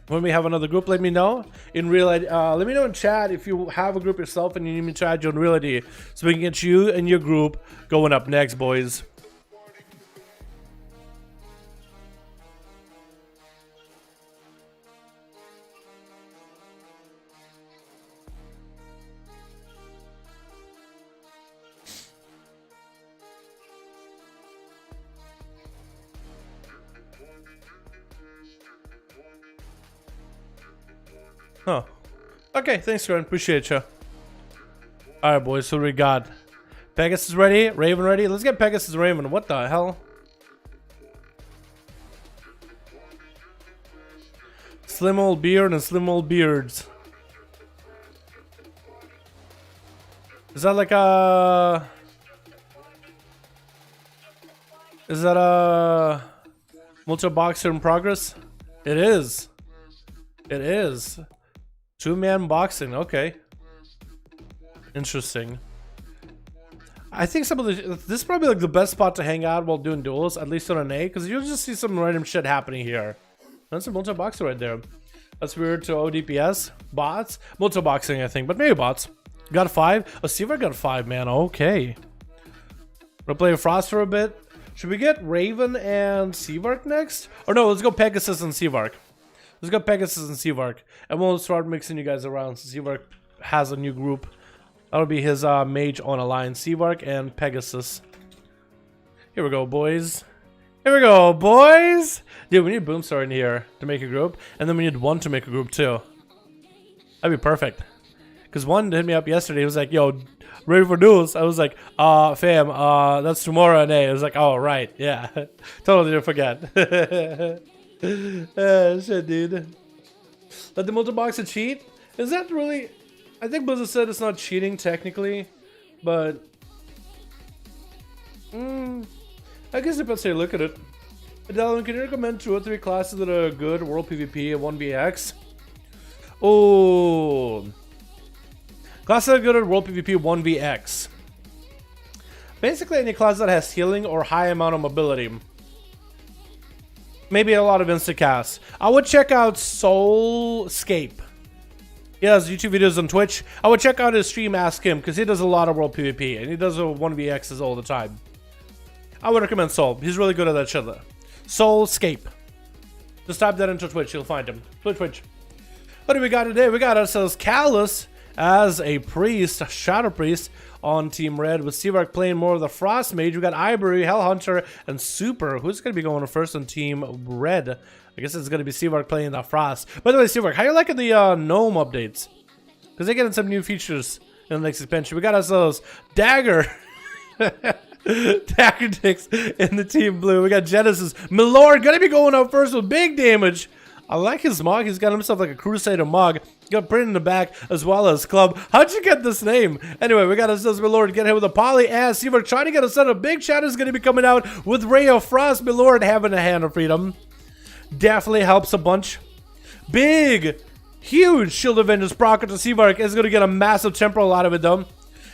When we have another group, let me know in real ID. Let me know in chat if you have a group yourself and you need me to add you in real ID, so we can get you and your group going up next, boys. Huh. Okay, thanks, Gordon. Appreciate you. Alright, boys, so we got Pegasus ready, Raven ready. Let's get Pegasus Raven. What the hell? Slim old beard and slim old beards. Is that like a... Is that a... multi-boxer in progress? It is. It is. Two-man boxing, okay. Interesting. I think some of the this is probably like the best spot to hang out while doing duels, at least on NA, because you'll just see some random shit happening here. That's a multi-boxer right there. That's weird to ODPS. Bots? Multi-boxing, I think, but maybe bots. Got 5? Oh, Seavar got 5, man. Okay. We'll play Frost for a bit. Should we get Raven and Seavark next? Or no, let's go Pegasus and Seavark. Let's go Pegasus and Seavark, and we'll start mixing you guys around. So Seavark has a new group. That'll be his mage on alliance. Seavark and Pegasus. Here we go, boys. Here we go, boys. Dude, we need Boomstar in here to make a group, and then we need one to make a group too. That'd be perfect. Because one hit me up yesterday. He was like, "Yo, ready for duels?" I was like, fam, that's tomorrow NA." I was like, "Oh, right, yeah." Totally didn't forget. Shit, dude. Let the multi-boxer cheat? Is that really... I think Blizzard said it's not cheating technically, but... I guess it depends how you look at it. Dalaran, can you recommend 2 or 3 classes that are good World PvP and 1vx? Oh... Classes that are good at World PvP 1vx. Basically any class that has healing or high amount of mobility. Maybe a lot of instacasts. I would check out Soulscape. He has YouTube videos on Twitch. I would check out his stream, ask him, because he does a lot of World PvP, and he does 1vx's all the time. I would recommend Soul. He's really good at that shit. Soulscape. Just type that into Twitch, you'll find him. Twitch. What do we got today? We got ourselves Callus as a priest, a Shadow Priest, on Team Red, with Seavark playing more of the Frost Mage. We got Ivory, Hellhunter, and Super. Who's going to be going first on Team Red? I guess it's going to be Seavark playing the Frost. By the way, Seavark, how you liking the Gnome updates? Because they're getting some new features in the next expansion. We got ourselves Dagger. Dagger Dicks in the Team Blue. We got Genesis. Milord going to be going up first with big damage. I like his mug. He's got himself like a Crusader mug. Got print in the back as well as club. How'd you get this name? Anyway, we got ourselves Milord get hit with a poly ass. Seavark trying to get a set of big shadows going to be coming out with Ray of Frost. Milord having a hand of freedom. Definitely helps a bunch. Big, huge Shield Avengers proc to Seavark is going to get a massive temporal out of it though.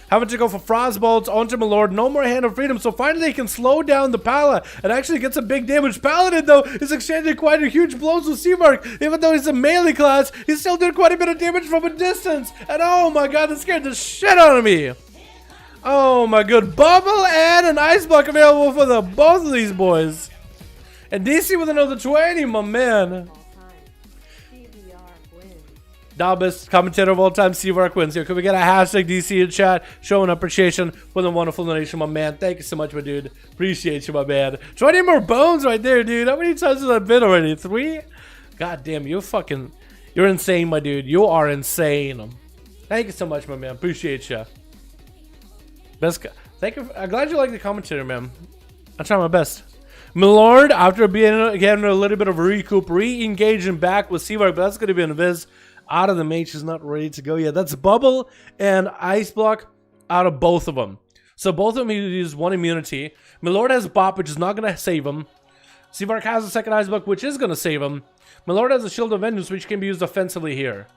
Having to go for Frostbolts onto Milord. No more Hand of Freedom. So finally he can slow down the Pala and actually get some big damage. Paladin, though, is exchanging quite a huge blows with Seavark. Even though he's a melee class, he still did quite a bit of damage from a distance. And oh my god, that scared the shit out of me. Oh my god. Bubble and an Ice Block available for the both of these boys. And DC with another 20, my man. Now best commentator of all time, Seavark wins. Here, could we get a hashtag DC in chat showing appreciation for the wonderful donation, my man? Thank you so much, my dude. Appreciate you, my man. 20 more bones right there, dude. How many times has that been already? 3? God damn, you're insane, my dude. You are insane. Thank you so much, my man. Appreciate you. Thank you. I'm glad you like the commentary, man. I'll try my best. Milord, after being getting a little bit of a recoup, re-engaging back with Seavark, but that's going to be an Invis. Out of the mage, is not ready to go yet. That's Bubble and Ice Block out of both of them. So both of them use one immunity. Milord has a Bop, which is not going to save him. Seavark has a second Ice Block, which is going to save him. Milord has a Shield of Vengeance, which can be used offensively here.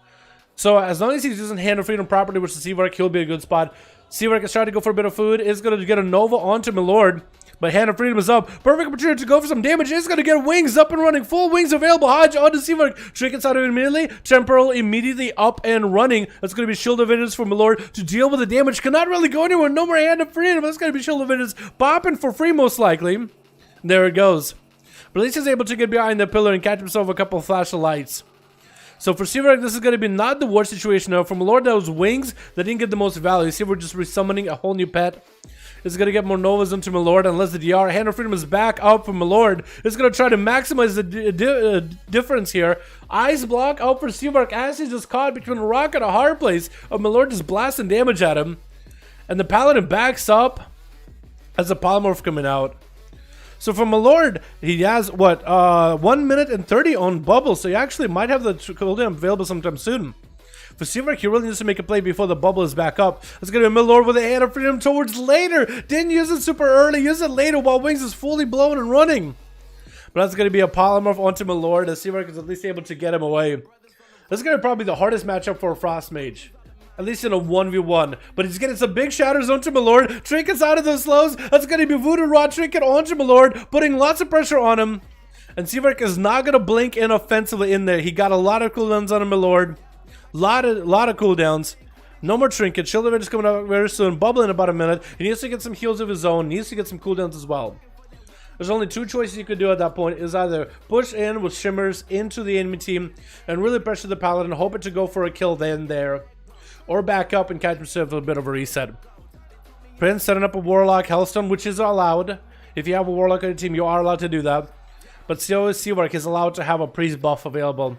So as long as he's using Hand of Freedom properly, which is Seavark, he'll be a good spot. Seavark is trying to go for a bit of food. Is going to get a Nova onto Milord. But Hand of Freedom is up. Perfect opportunity to go for some damage. It's going to get wings up and running. Full wings available. Hodge onto Seavark. Trinkets out of it immediately. Temporal immediately up and running. That's going to be Shield of Vengeance for Milord to deal with the damage. Cannot really go anywhere. No more Hand of Freedom. That's going to be Shield of Vengeance popping for free most likely. There it goes. But at least he's able to get behind the pillar and catch himself a couple of flash of lights. So for Seavark, this is going to be not the worst situation now. For Milord, those wings that didn't get the most value. Seavark just resummoning a whole new pet. Is going to get more Novas into Milord unless the DR. Hand of Freedom is back up for Milord. It's going to try to maximize the difference here. Ice Block out for Seavark as he's just caught between a rock and a hard place. Milord just blasting damage at him. And the Paladin backs up as the Polymorph coming out. So for Milord, he has, what, 1 minute and 30 on Bubble. So he actually might have the cooldown available sometime soon. For Seavark, he really needs to make a play before the bubble is back up. It's going to be Milord with a Hand of Freedom towards later. Didn't use it super early. Use it later while Wings is fully blown and running. But that's going to be a Polymorph onto Milord as Seavark is at least able to get him away. This is going to probably be the hardest matchup for a Frost Mage. At least in a 1v1. But he's getting some big shatters onto Milord. Trinkets out of the slows. That's going to be Voodoo Rod Trinket onto Milord, putting lots of pressure on him. And Seavark is not going to blink in offensively in there. He got a lot of cooldowns on him, Milord. Lot of cooldowns. No more Trinket. Shield of Vengeance coming out very soon. Bubble in about a minute. He needs to get some heals of his own. Needs to get some cooldowns as well. There's only two choices you could do at that point. Is either push in with Shimmers into the enemy team and really pressure the Paladin, hope it to go for a kill then there. Or back up and catch himself a bit of a reset. Prince setting up a Warlock Hellstone, which is allowed. If you have a Warlock on your team, you are allowed to do that. But still, Seavark is allowed to have a Priest buff available.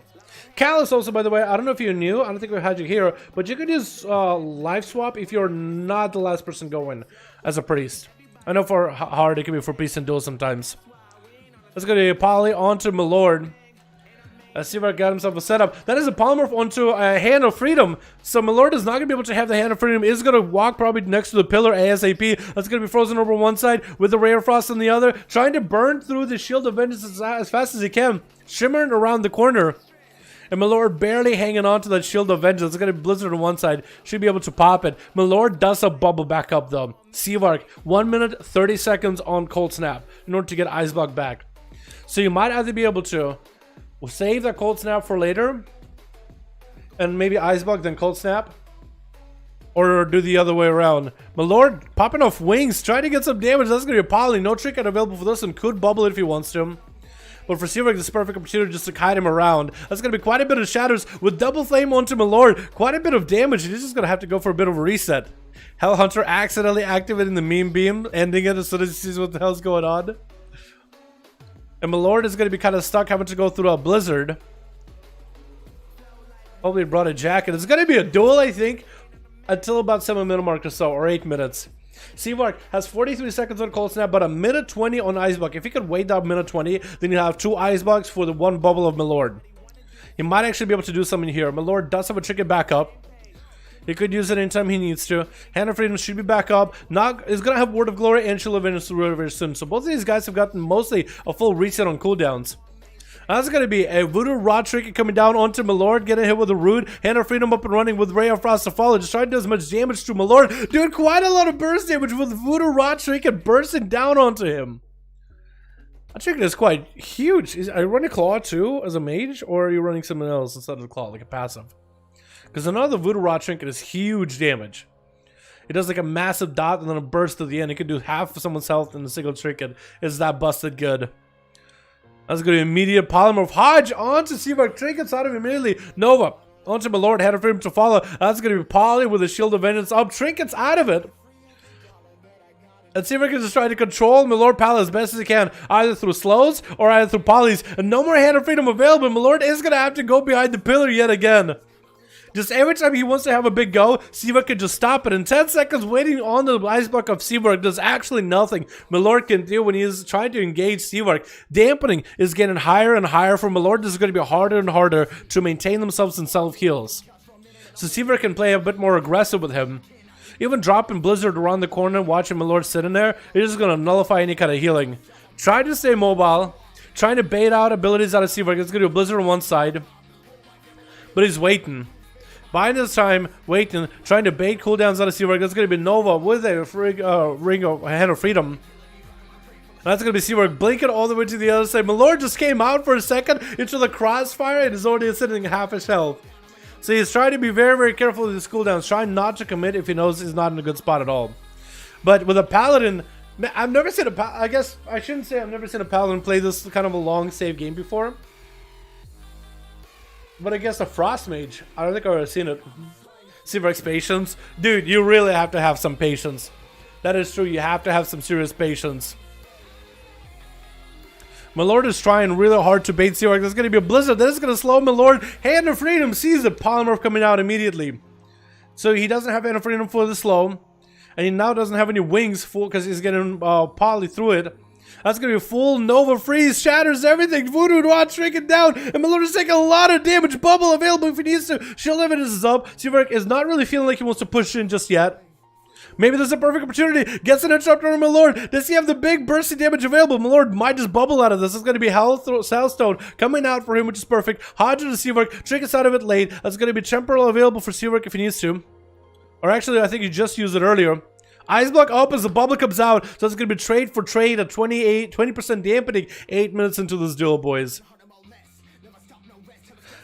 Callus also, by the way, I don't know if you knew, I don't think we had you here, but you could use life swap if you're not the last person going as a priest. I know for hard it can be for priest and duels sometimes. Let's go to Poly onto Milord. Seavark got himself a setup. That is a Polymorph onto a Hand of Freedom. So Milord is not going to be able to have the Hand of Freedom. Is going to walk probably next to the pillar ASAP. That's going to be frozen over one side with the Ray of Frost on the other. Trying to burn through the Shield of Vengeance as fast as he can. Shimmering around the corner. And Milord barely hanging on to that Shield of Vengeance. It's going to be Blizzard on one side. Should be able to pop it. Milord does a bubble back up though. Seavark, 1 minute, 30 seconds on Cold Snap in order to get Ice Block back. So you might either be able to save that Cold Snap for later. And maybe Ice Block, then Cold Snap. Or do the other way around. Milord popping off wings, trying to get some damage. That's going to be a Poly. No Trinket available for this and could bubble it if he wants to. But for Seavark, this is perfect opportunity just to kite him around. That's going to be quite a bit of shatters with double flame onto Milord. Quite a bit of damage. He's just going to have to go for a bit of a reset. Hellhunter accidentally activating the meme beam, ending it as soon as he sees what the hell's going on. And Milord is going to be kind of stuck having to go through a blizzard. Probably brought a jacket. It's going to be a duel, I think, until about 7 minute mark or so, or 8 minutes. Seavark has 43 seconds on Cold Snap, but a minute 20 on Ice Block. If he could wait that minute 20, then you have 2 Ice Blocks for the 1 bubble of Milord. He might actually be able to do something here. Milord does have a Trinket back up. He could use it anytime he needs to. Hand of Freedom should be back up. Nog is going to have Word of Glory and Shield of Vengeance very soon. So both of these guys have gotten mostly a full reset on cooldowns. That's going to be a Voodoo Rod Trinket coming down onto Milord, getting hit with a Rude. Hand of Freedom up and running with Ray of Frost to follow. Just trying to do as much damage to Milord. Doing quite a lot of burst damage with Voodoo Rod Trinket bursting down onto him. That Trinket is quite huge. Are you running Claw too as a mage? Or are you running something else instead of the Claw, like a passive? Because another Voodoo Rod Trinket is huge damage. It does like a massive dot and then a burst to the end. It can do half of someone's health in a single Trinket. Is that busted good? That's going to be immediate Polymorph. Hodge onto Seavark. Trinkets out of immediately. Nova onto Milord. Hand of Freedom to follow. That's going to be Poly with a Shield of Vengeance up. Trinkets out of it. And Seavark is just trying to control Milord Pal as best as he can. Either through slows or either through polys. And no more Hand of Freedom available. Milord is going to have to go behind the pillar yet again. Just every time he wants to have a big go, Seawork can just stop it. In 10 seconds, waiting on the ice block of Seawork does actually nothing Milord can do when he is trying to engage Seawork. Dampening is getting higher and higher for Milord. This is going to be harder and harder to maintain themselves in self-heals. So Seawork can play a bit more aggressive with him. Even dropping Blizzard around the corner, watching Milord sitting there, it's just going to nullify any kind of healing. Try to stay mobile. Trying to bait out abilities out of Seawork. It's going to do a Blizzard on one side. But he's waiting. Buying his time, waiting, trying to bait cooldowns out of Seawork. That's going to be Nova with a ring of Hand of Freedom. That's going to be Seawork blinking all the way to the other side. Milord just came out for a second into the crossfire and is already sitting half his health. So he's trying to be very, very careful with his cooldowns, trying not to commit if he knows he's not in a good spot at all. But with a Paladin, I've never seen a I guess I shouldn't say I've never seen a Paladin play this kind of a long save game before. But I guess a Frost Mage, I don't think I've ever seen it. Seawork's patience. Dude, you really have to have some patience. That is true, you have to have some serious patience. Milord is trying really hard to bait Seawork. There's going to be a Blizzard. This is going to slow Milord. Hand of Freedom sees the Polymorph coming out immediately. So he doesn't have Hand of Freedom for the slow. And he now doesn't have any wings full because he's getting poly through it. That's going to be a full Nova Freeze, shatters everything. Voodoo Watch shrinking down. And Milord is taking a lot of damage. Bubble available if he needs to. Shield evidence is up. Seawork is not really feeling like he wants to push in just yet. Maybe there's a perfect opportunity. Gets an interrupt on Milord. Does he have the big bursty damage available? Milord might just bubble out of this. It's going to be Hellstone coming out for him, which is perfect. Hodge to Seawork. Trick us out of it late. That's going to be Temporal available for Seawork if he needs to. Or actually, I think he just used it earlier. Ice block up as the bubble comes out, so it's going to be trade for trade at 20% dampening 8 minutes into this duel, boys.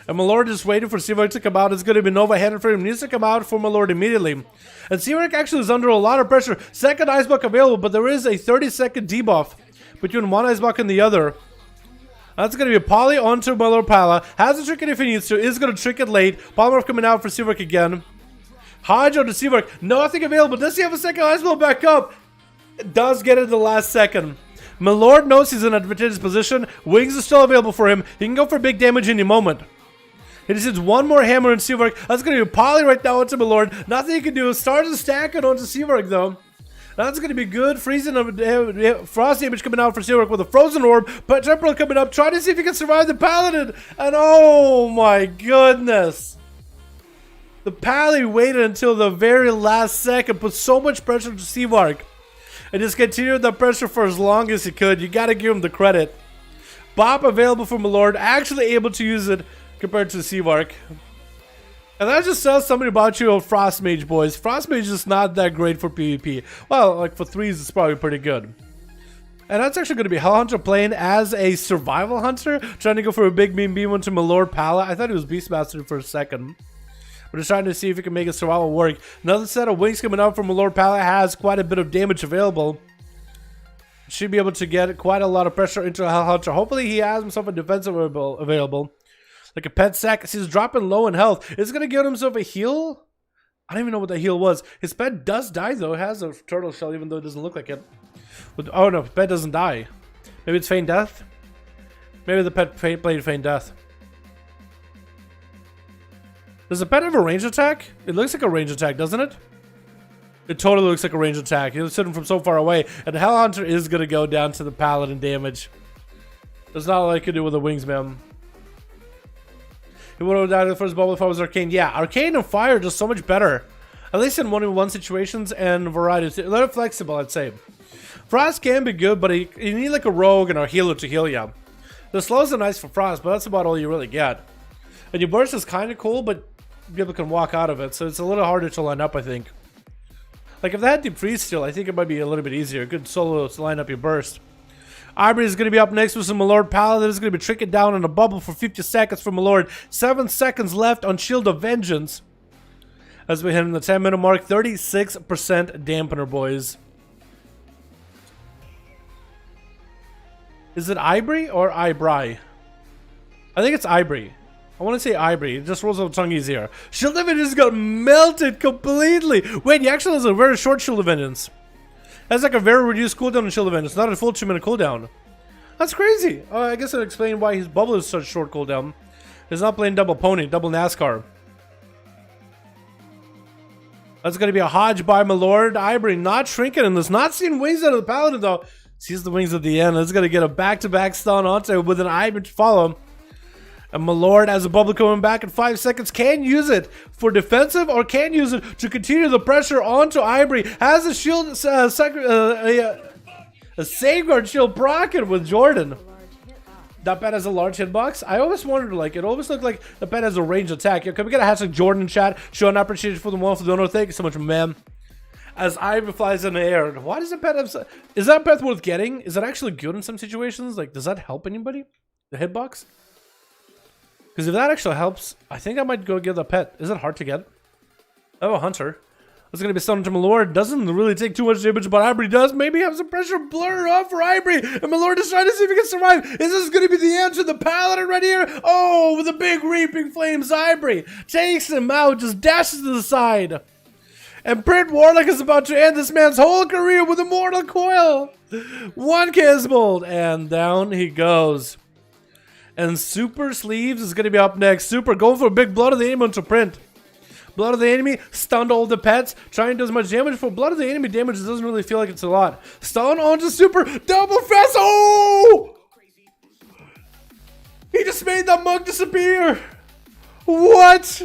And Milord is waiting for Seawork to come out. It's going to be Nova headed for him. Needs to come out for Milord immediately. And Seawork actually is under a lot of pressure. Second ice block available, but there is a 30-second debuff between one ice block and the other. That's going to be a poly onto Milord Pala. Has to trick it if he needs to. Is going to trick it late. Polymorph coming out for Seawork again. Hodge on to Seawork. Nothing available. Does he have a second ice block back up? Does get it in the last second. Milord knows he's in an advantageous position. Wings is still available for him. He can go for big damage any moment. He just needs one more hammer in Seawork. That's going to be poly right now onto Milord. Nothing he can do. Starts to stack it onto Seawork though. That's going to be good. Freezing of frost damage coming out for Seawork with a frozen orb. But Temporal coming up. Trying to see if he can survive the Paladin. And oh my goodness. The Pally waited until the very last second. Put so much pressure to Seawork. And just continued that pressure for as long as he could. You got to give him the credit. Bop available for Milord. Actually able to use it compared to Seawork. And that just tells something about you, Frost Mage, boys. Frost Mage is not that great for PvP. Well, like for threes, it's probably pretty good. And that's actually going to be Hellhunter playing as a survival hunter, trying to go for a big beam beam to Milord Pala. I thought he was Beastmaster for a second. We're just trying to see if he can make his survival work. Another set of wings coming out from Milord Pala has quite a bit of damage available. Should be able to get quite a lot of pressure into a Hellhunter. Hopefully he has himself a defensive available. Like a pet sack. He's dropping low in health. Is going to give himself a heal? I don't even know what that heal was. His pet does die though. It has a turtle shell even though it doesn't look like it. Oh no, pet doesn't die. Maybe it's feign death? Maybe the pet played feign death. Does the pet have a range attack? It looks like a range attack, doesn't it? It totally looks like a range attack. He's sitting from so far away. And Hellhunter is going to go down to the Paladin damage. That's not what I could do with the wings, man. He would have died in the first bubble if I was Arcane. Yeah, Arcane and Fire are just so much better. At least in 1v1 situations and varieties. A little flexible, I'd say. Frost can be good, but you need like a rogue and a healer to heal you. The slows are nice for Frost, but that's about all you really get. And your burst is kind of cool, but people can walk out of it, so it's a little harder to line up, I think. Like if they had Deep Freeze still, I think it might be a little bit easier. Good solo to line up your burst. Ivory is going to be up next with some Milord Paladin. Is going to be tricking down in a bubble for 50 seconds for Milord. 7 seconds left on Shield of Vengeance. As we hit in the 10-minute mark, 36% dampener, boys. Is it Ivory or Ibry? I think it's Ivory. I want to say Ivory. It just rolls off the tongue easier. Shield of Vengeance got melted completely. Wait, he actually has a very short Shield of Vengeance. That's like a very reduced cooldown in Shield of Vengeance. Not a full 2-minute cooldown. That's crazy. I guess I'll explain why his bubble is such short cooldown. He's not playing double pony, double NASCAR. That's going to be a Hodge by my lord. Ivory not shrinking in this. Not seeing wings out of the Paladin, though. Sees the wings at the end. It's going to get a back-to-back stun onto with an Ivory to follow. And my lord has a bubble coming back in 5 seconds. Can use it for defensive or can use it to continue the pressure onto Ivory. Has a shield, a safeguard shield procced with Jordan. That pet has a large hitbox. I always wondered, like, it always looked like the pet has a ranged attack. Can we get a hashtag Jordan in chat? Show an appreciation for the one for the donor. Thank you so much, man. As Ivory flies in the air. Why does the pet have... Is that pet worth getting? Is it actually good in some situations? Like, does that help anybody? The hitbox? Because if that actually helps, I think I might go get the pet. Is it hard to get? Oh, a hunter. It's going to be stunned to my lord. Doesn't really take too much damage, but Ivory does. Maybe have some pressure blur off for Ivory. And my lord is trying to see if he can survive. Is this going to be the answer? The Paladin right here. Oh, with the big reaping flames. Ivory takes him out. Just dashes to the side. And Brent Warlock is about to end this man's whole career with a mortal coil. 1 Kisbold. And down he goes. And Super Sleeves is going to be up next. Super going for a big blood of the enemy onto Print. Blood of the enemy, stunned all the pets, trying to do as much damage. For blood of the enemy damage, it doesn't really feel like it's a lot. Stun onto Super, double fast. Oh! He just made that mug disappear. What?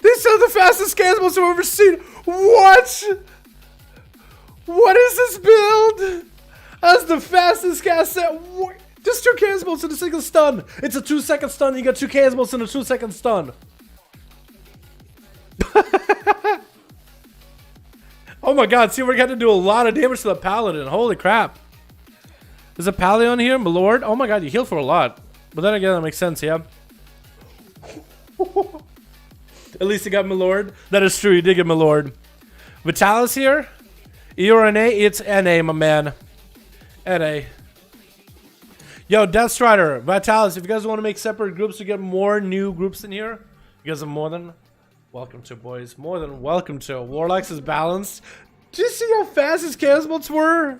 These are the fastest cannons I've ever seen. What? What is this build? That's the fastest cast set. Just 2 cannons in a single stun. It's a 2-second stun. You got 2 cannons in a 2-second stun. Oh my god, see, we're going to do a lot of damage to the Paladin. Holy crap. There's a Paladin on here, my lord. Oh my god, you heal for a lot. But then again, that makes sense, yeah. At least you got my lord. That is true, you did get my lord. Vitalis here. E or NA? It's NA, my man. NA. Yo, Death Strider, Vitalis, if you guys want to make separate groups to get more new groups in here, you guys are more than welcome to, boys. More than welcome to. Warlocks is balanced. Did you see how fast his cannons were?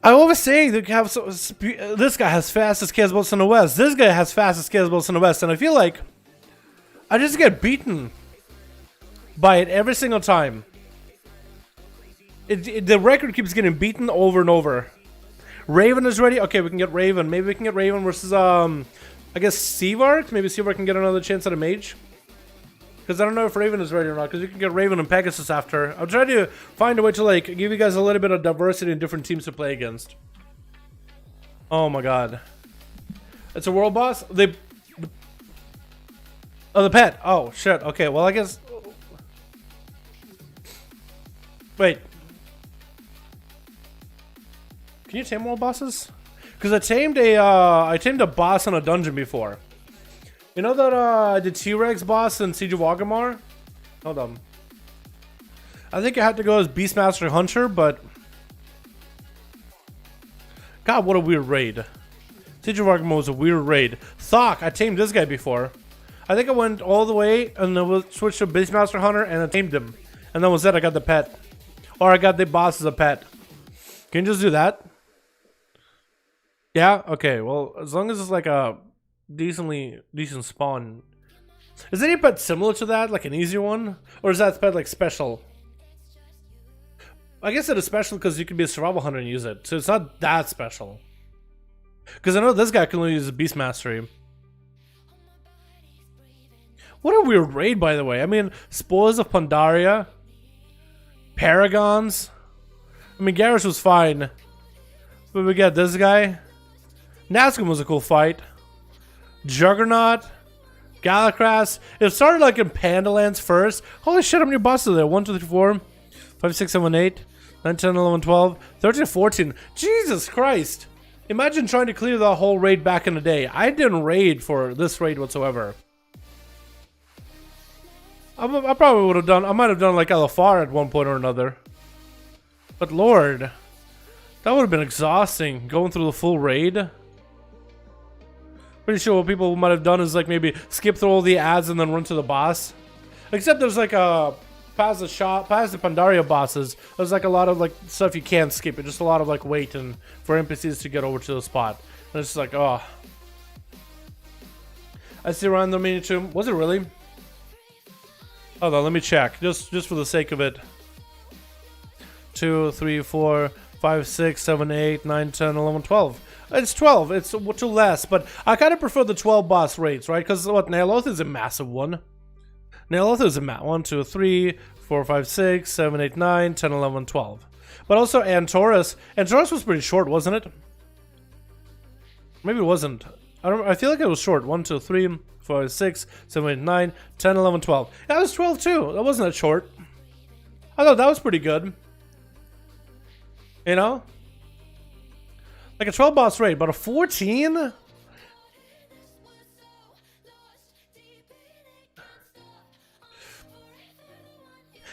I always say that have this guy has fastest cannons in the West. This guy has fastest cannons in the West, and I feel like I just get beaten by it every single time. The record keeps getting beaten over and over. Raven is ready. Okay, we can get Raven. Maybe we can get Raven versus I guess Seavark. Maybe Seavark can get another chance at a mage. Because I don't know if Raven is ready or not. Because you can get Raven and Pegasus after. I'm trying to find a way to like give you guys a little bit of diversity in different teams to play against. Oh my god. It's a world boss. Oh, the pet. Oh shit. Okay. Well, I guess. Wait. Can you tame world bosses? Because I tamed a boss in a dungeon before. You know that the T-Rex boss in Siege of Orgrimmar? Hold on. I think I had to go as Beastmaster Hunter, but god, what a weird raid. Siege of Orgrimmar was a weird raid. Thok, I tamed this guy before. I think I went all the way and then switched to Beastmaster Hunter and I tamed him. And then was it I got the pet. Or I got the boss as a pet. Can you just do that? Yeah? Okay, well, as long as it's like a decent spawn. Is any pet similar to that? Like an easier one? Or is that pet like special? I guess it is special because you can be a survival hunter and use it. So it's not that special. Because I know this guy can only use Beast Mastery. What a weird raid, by the way. I mean, Spoils of Pandaria. Paragons. I mean, Garrus was fine. But we got this guy. Nazgûl was a cool fight. Juggernaut. Galacras. It started like in Pandalands first. Holy shit, how many bosses are there? 1, 2, 3, 4, 5, 6, 7, 8, 9, 10, 11, 12, 13, 14. Jesus Christ. Imagine trying to clear the whole raid back in the day. I didn't raid for this raid whatsoever. I probably would have done, I might have done like Alafar at one point or another. But lord, that would have been exhausting, going through the full raid. Pretty sure what people might have done is like maybe skip through all the ads and then run to the boss. Except there's like a, past the Pandaria bosses, there's like a lot of like stuff you can't skip. It's just a lot of like waiting for NPCs to get over to the spot. And it's just like, oh. I see around the mini tomb. Was it really? Hold on, let me check. Just for the sake of it. 2, 3, 4, 5, 6, 7, 8, 9, 10, 11, 12. It's 12. It's 2 less, but I kind of prefer the 12 boss rates, right? Because what, Neoloth is a massive one. Neoloth is a 1, 2, 3, 4, 5, 6, 7, 8, 9, 10, 11, 12. But also Antorus. Antorus was pretty short, wasn't it? Maybe it wasn't. I feel like it was short. 1, 2, 3, 4, 5, 6, 7, 8, 9, 10, 11, 12. Yeah, it was 12 too. That wasn't that short. I thought that was pretty good. You know? Like a 12 boss rate, but a 14?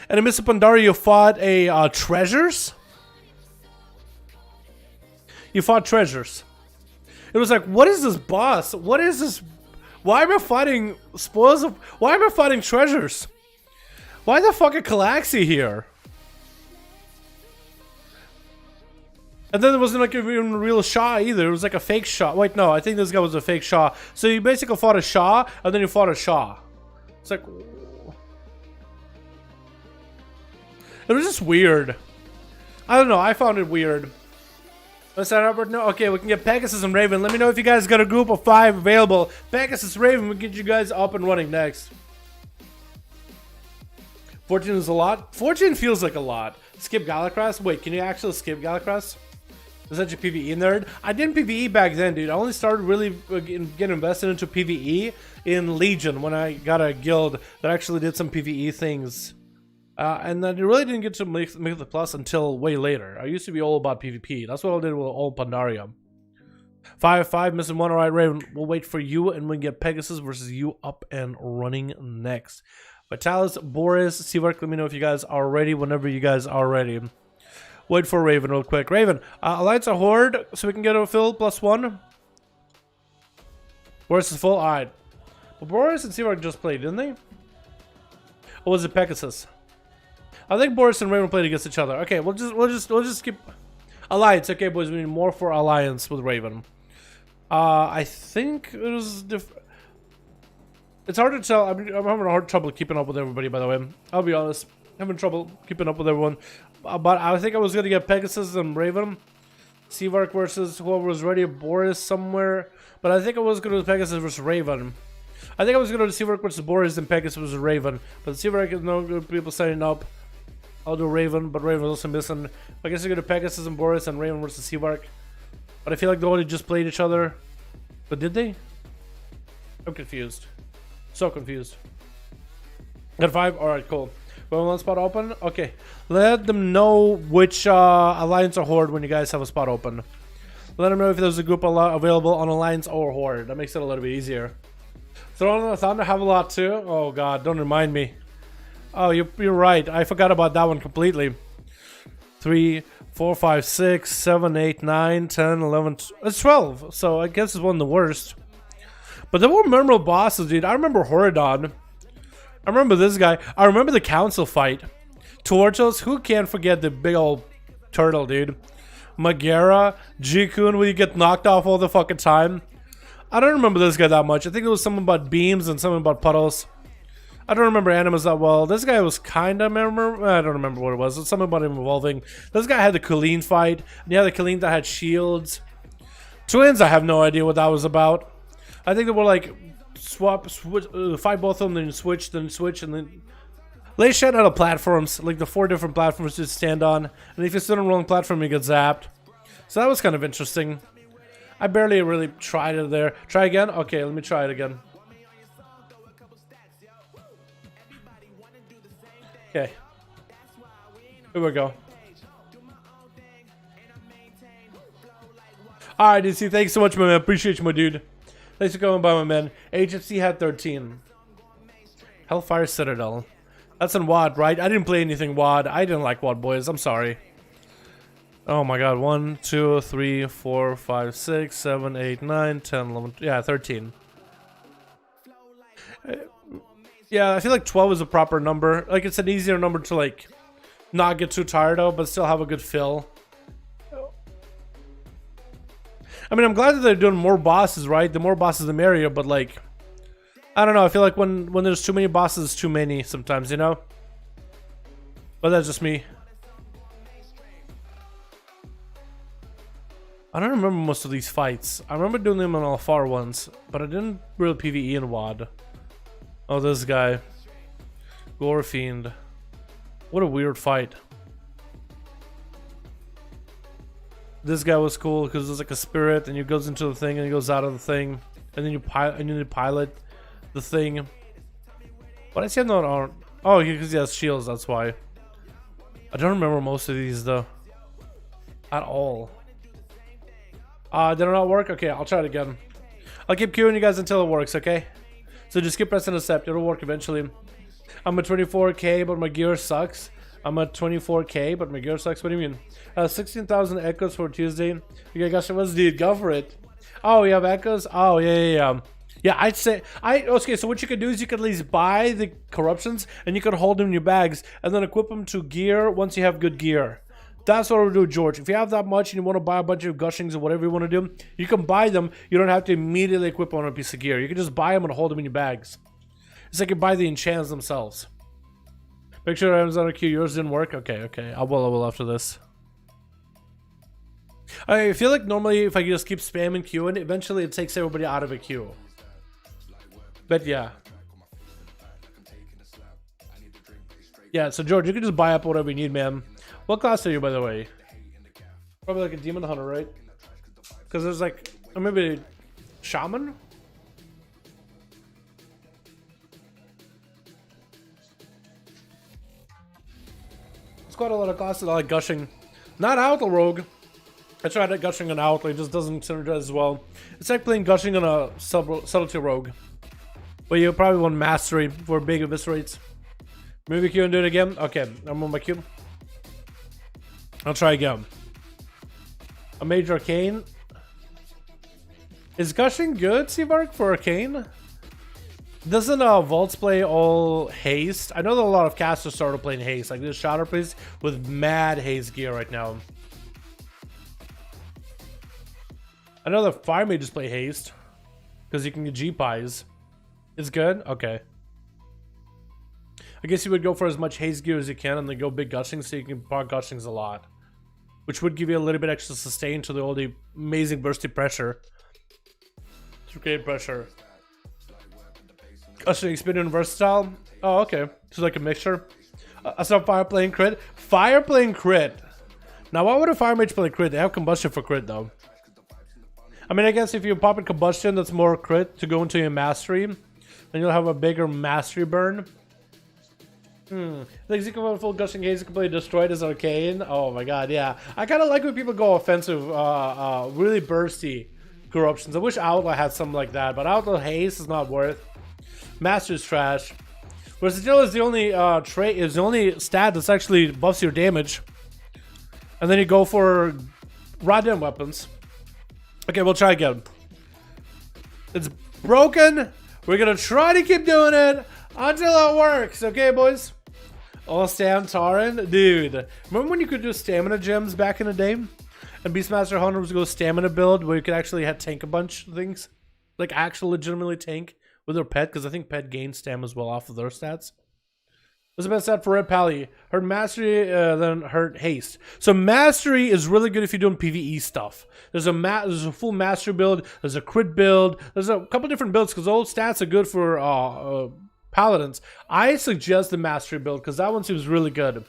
And in Mr. Pandaria, you fought a treasures? You fought treasures. It was like, what is this boss? What is this? Why am I fighting spoils of? Why am I fighting treasures? Why the fuck a Calaxy here? And then there wasn't like even a real Shah either. It was like a fake Shah. Wait, no, I think this guy was a fake Shah. So you basically fought a Shah, and then you fought a Shah. It's like, it was just weird. I don't know. I found it weird. Let's start up. No, okay, we can get Pegasus and Raven. Let me know if you guys got a group of 5 available. Pegasus, Raven, we'll get you guys up and running next. 14 is a lot. 14 feels like a lot. Skip Galacrest? Wait, can you actually skip Galacrest? Is that your PvE nerd? I didn't PvE back then, dude. I only started really getting invested into PvE in Legion when I got a guild that actually did some PvE things. And then I really didn't get to make the plus until way later. I used to be all about PvP. That's what I did with old Pandaria. 5-5, missing 1. Alright, Raven, we'll wait for you, and we can get Pegasus versus you up and running next. Vitalis, Boris, Seavark, let me know if you guys are ready whenever you guys are ready. Wait for Raven real quick. Raven, Alliance or Horde, so we can get a fill +1. Boris is full? Alright. But Boris and Seavark just played, didn't they? Or was it Pegasus? I think Boris and Raven played against each other. Okay, we'll just skip Alliance. Okay, boys, we need more for Alliance with Raven. I think it was different. It's hard to tell. I'm having a hard trouble keeping up with everybody, by the way. I'll be honest. I'm having trouble keeping up with everyone. But I think I was going to get Pegasus and Raven. Seavark versus whoever was ready. Boris somewhere. But I think I was going to do Pegasus versus Raven. I think I was going to do Seavark versus Boris and Pegasus versus Raven. But Seavark is no good people setting up. I'll do Raven, but Raven's also missing. I guess you're going to Pegasus and Boris and Raven versus Seavark. But I feel like they already just played each other. But did they? I'm confused. So confused. Got 5? Alright, cool. We have one spot open? Okay. Let them know which Alliance or Horde when you guys have a spot open. Let them know if there's a group available on Alliance or Horde. That makes it a little bit easier. Throne of the Thunder have a lot too? Oh god, don't remind me. Oh, you're right. I forgot about that one completely. 3, 4, 5, 6, 7, 8, 9, 10, 11... It's 12, so I guess it's one of the worst. But there were memorable bosses, dude. I remember Horadon. I remember this guy. I remember the council fight. Tortos, who can't forget the big old turtle, dude? Magera, Jikun, where you get knocked off all the fucking time. I don't remember this guy that much. I think it was something about beams and something about puddles. I don't remember animals that well. This guy was kind of memorable. I don't remember what it was. It's something about him evolving. This guy had the Colleen fight. And you had the Colleen that had shields. Twins, I have no idea what that was about. I think they were like fight both of them, then switch, and then Lay shit out of platforms, like the 4 different platforms to stand on, and if you sit on the wrong platform, you get zapped. So that was kind of interesting. I barely really tried it there. Try again? Okay, let me try it again. Okay. Here we go. Alright, DC, thanks so much, my man. Appreciate you, my dude. Thanks for coming by, my man. HFC had 13. Hellfire Citadel. That's in WoD, right? I didn't play anything WoD. I didn't like WoD, boys. I'm sorry. Oh my god. 1, 2, 3, 4, 5, 6, 7, 8, 9, 10, 11. Yeah, 13. Yeah, I feel like 12 is a proper number. Like, it's an easier number to, like, not get too tired of, but still have a good fill. I mean, I'm glad that they're doing more bosses, right? The more bosses, the merrier, but, like, I don't know. I feel like when there's too many bosses, it's too many sometimes, you know? But that's just me. I don't remember most of these fights. I remember doing them on all far ones, but I didn't really PvE in WoD. Oh, this guy. Gore Fiend. What a weird fight. This guy was cool because there's like a spirit and he goes into the thing and he goes out of the thing. And then you pilot the thing. But I see him not on. Oh, because he has shields, that's why. I don't remember most of these though. At all. Did it not work? Okay, I'll try it again. I'll keep queuing you guys until it works, okay? So just keep pressing accept, it'll work eventually. I'm at 24k, but my gear sucks. I'm at 24k, but my gear sucks. What do you mean? 16,000 echoes for Tuesday. Okay, gosh, what's the go for it? Oh, you have echoes? Oh, yeah. Yeah, I'd say okay, so what you could do is you could at least buy the corruptions and you could hold them in your bags and then equip them to gear once you have good gear. That's what I would do, George. If you have that much and you want to buy a bunch of gushings or whatever you want to do, you can buy them. You don't have to immediately equip on a piece of gear. You can just buy them and hold them in your bags. It's like you buy the enchants themselves. Make sure Amazon queue. Yours didn't work? Okay. I will after this. I feel like normally if I just keep spamming queuing, eventually it takes everybody out of a queue. But yeah. Yeah, so George, you can just buy up whatever you need, man. What class are you, by the way? Probably like a demon hunter, right? Because there's like, or maybe shaman? There's quite a lot of classes I like gushing. Not Outlaw Rogue. I tried it gushing on Outlaw, it just doesn't synergize as well. It's like playing gushing on a subtlety rogue. But you probably want mastery for big eviscerates. Maybe Q and do it again? Okay, I'm on my Q. I'll try again. A major arcane. Is gushing good, Seavark, for arcane? Doesn't Vaults play all haste? I know that a lot of casters started playing haste. Like this Shatter Priest with mad haste gear right now. I know the fire mages play haste because you can get G-Pies. It's good? Okay. I guess you would go for as much haste gear as you can and then go big gushing so you can park gushings a lot. Which would give you a little bit extra sustain to all the amazing bursty pressure. To create pressure. Gushing, expedient, and versatile? Oh, okay. So like a mixture. I saw fire playing crit. Fire playing crit. Now why would a fire mage play crit? They have combustion for crit though. I mean, I guess if you pop in combustion, that's more crit to go into your mastery. Then you'll have a bigger mastery burn. Like Zika full gushing haze completely destroyed as arcane. Oh my god, yeah. I kind of like when people go offensive, really bursty corruptions. I wish Outlaw had something like that, but Outlaw haze is not worth. Master's trash. Versatility is the only trait, is the only stat that's actually buffs your damage. And then you go for Radiant weapons. Okay, we'll try again. It's broken. We're gonna try to keep doing it until it works. Okay, boys? Oh, Stam Taran? Dude. Remember when you could do stamina gems back in the day? And Beastmaster Hunter was go stamina build where you could actually have tank a bunch of things? Like actual legitimately tank with their pet, because I think pet gains stam as well off of their stats. What's the best stat for Red Pally? Hurt Mastery, then Hurt Haste. So Mastery is really good if you're doing PvE stuff. There's a full Mastery build. There's a crit build. There's a couple different builds because those stats are good for Paladins. I suggest the Mastery build because that one seems really good.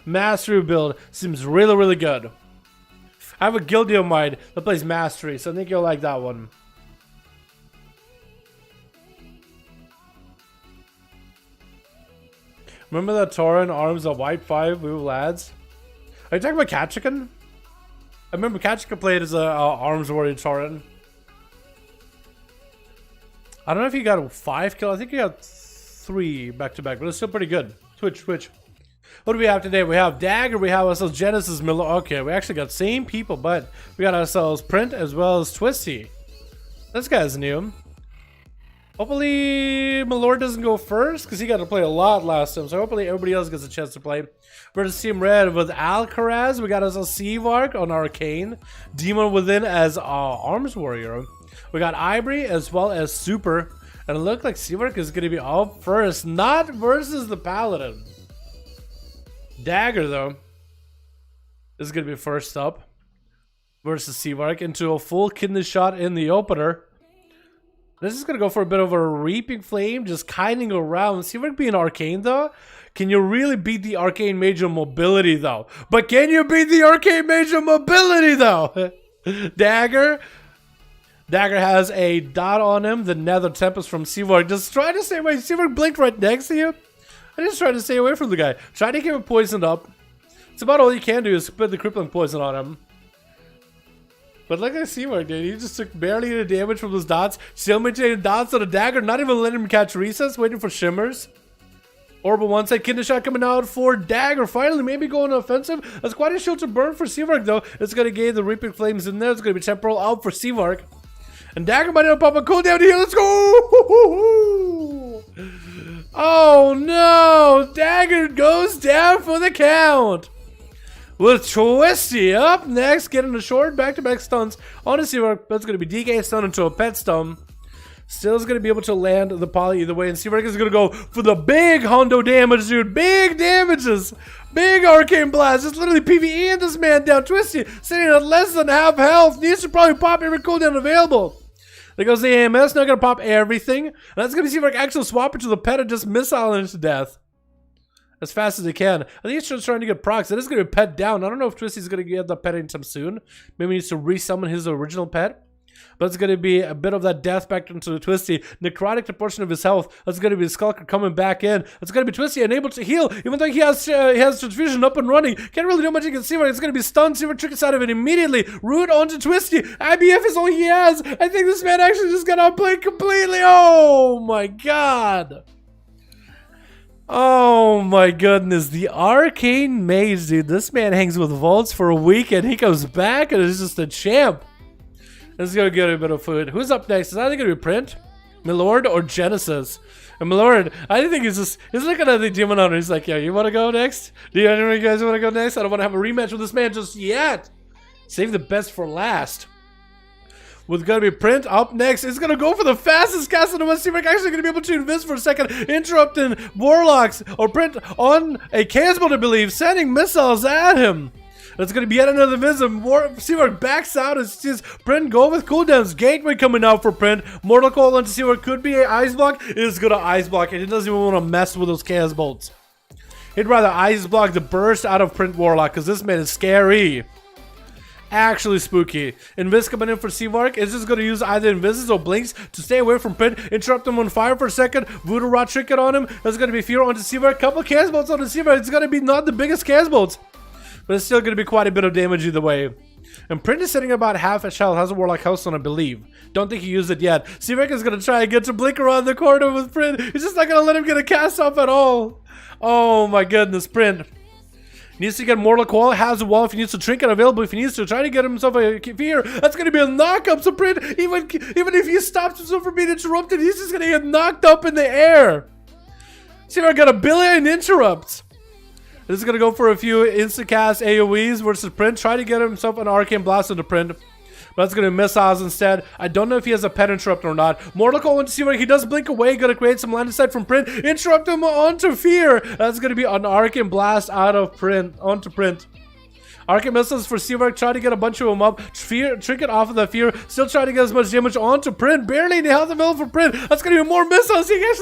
Mastery build seems really, really good. I have a guilty of mine that plays Mastery, so I think you'll like that one. Remember that Tauren arms a white 5V lads? Are you talking about Kachikan? I remember Kachikan played as a arms warrior Tauren. I don't know if he got 5 kills. I think he got 3 back to back, but it's still pretty good. Twitch. What do we have today? We have Dagger, we have ourselves Genesis Miller. Okay, we actually got same people, but we got ourselves Print as well as Twisty. This guy's new. Hopefully, Malord doesn't go first because he got to play a lot last time. So hopefully everybody else gets a chance to play. Versus Team Red with Alcaraz. We got us a Seavark on Arcane. Demon Within as Arms Warrior. We got Ivory as well as Super And it looked like Seawork is going to be up first, not versus the Paladin. Dagger, though, is going to be first up versus Seawork into a full kidney shot in the opener. This is going to go for a bit of a Reaping Flame, just kiting around. Seawork being Arcane, though. Can you really beat the Arcane Major mobility, though? But can you beat the Arcane Major mobility, though? Dagger has a dot on him, the Nether Tempest from Seawork. Just try to stay away. Seawork blinked right next to you. I just try to stay away from the guy. Try to keep him poisoned up. It's about all you can do is spit the crippling poison on him. But look at Seawork, dude. He just took barely any damage from those dots. Still maintaining dots on the Dagger. Not even letting him catch recess. Waiting for shimmers. Orbital one side, kidney shot coming out for Dagger. Finally, maybe going offensive. That's quite a shield to burn for Seawork, though. It's going to gain the Reaping Flames in there. It's going to be temporal out for Seawork. And Dagger might have pop a cooldown here. Let's go! Oh no! Dagger goes down for the count. With Twisty up next, getting a short back-to-back stuns on a Seawork. That's going to be DK stun into a pet stun. Still is going to be able to land the poly either way. And Seawork is going to go for the big hundo damage, dude. Big damages. Big Arcane Blast. It's literally PvEing this man down. Twisty sitting at less than half health. Needs to probably pop every cooldown available. There goes the AMS. Not going to pop everything. And that's going to be Seawork actually swap it to the pet and just missile into death as fast as he can. I think he's just trying to get procs. It is going to be pet down. I don't know if Twisty's going to get the pet anytime soon. Maybe he needs to resummon his original pet. But it's going to be a bit of that death back into the Twisty. Necrotic to portion of his health. That's going to be the Skulker coming back in. It's going to be Twisty unable to heal. Even though he has transfusion up and running. Can't really do much against Seawork. It's going to be stunned. Seawork trick out of it immediately. Root onto Twisty. IBF is all he has. I think this man actually just got outplayed completely. Oh my god. Oh my goodness, the Arcane Mage, dude. This man hangs with Vaults for a week and he comes back and is just a champ. Let's go get a bit of food. Who's up next? Is either going to be Print, Milord, or Genesis? And Milord, I think he's looking at the Demon Hunter. He's like, yeah, you want to go next? Do you guys want to go next? I don't want to have a rematch with this man just yet. Save the best for last. With going to be Print up next. It's going to go for the fastest cast in the West. Seawork actually going to be able to invest for a second. Interrupting Warlocks or Print on a Casbolt, I believe. Sending missiles at him. It's going to be yet another visit. Seawork backs out and sees Print go with cooldowns. Gateway coming out for Print. Mortal Coil onto Seawork could be an Ice Block. It is going to Ice Block and he doesn't even want to mess with those Casbolts. He'd rather Ice Block the burst out of Print Warlock because this man is scary. Actually spooky. Invis coming in for Seawork. Is just going to use either Invises or Blinks to stay away from Print. Interrupt him on fire for a second. Voodoo Rod Trinket on him. There's going to be Fear onto Seawork. Couple Casbolts onto Seawork. It's going to be not the biggest Casbolts, but it's still going to be quite a bit of damage either way. And Print is sitting about half a shell. Has a Warlock House on, I believe. Don't think he used it yet. Seawork is going to try and get to blink around the corner with Print. He's just not going to let him get a cast off at all. Oh my goodness, Print. Needs to get Mortal Coil, has a wall if he needs to Trinket available if he needs to. Try to get himself a Fear. That's going to be a knock-up. So Print, even if he stops himself from being interrupted, he's just going to get knocked up in the air. Seawork got a billion interrupts. This is going to go for a few insta-cast AoEs versus Print. Try to get himself an Arcane Blast into Print. But that's going to missiles instead. I don't know if he has a pet interrupt or not. Mortal Coil into Seawork. He does blink away. Going to create some line of sight from Print. Interrupt him onto Fear. That's going to be an Arcane Blast out of Print. Onto Print. Arcane Missiles for Seawork. Try to get a bunch of them up. Trinket off of the Fear. Still trying to get as much damage onto Print. Barely any health available for Print. That's going to be more missiles. He gets...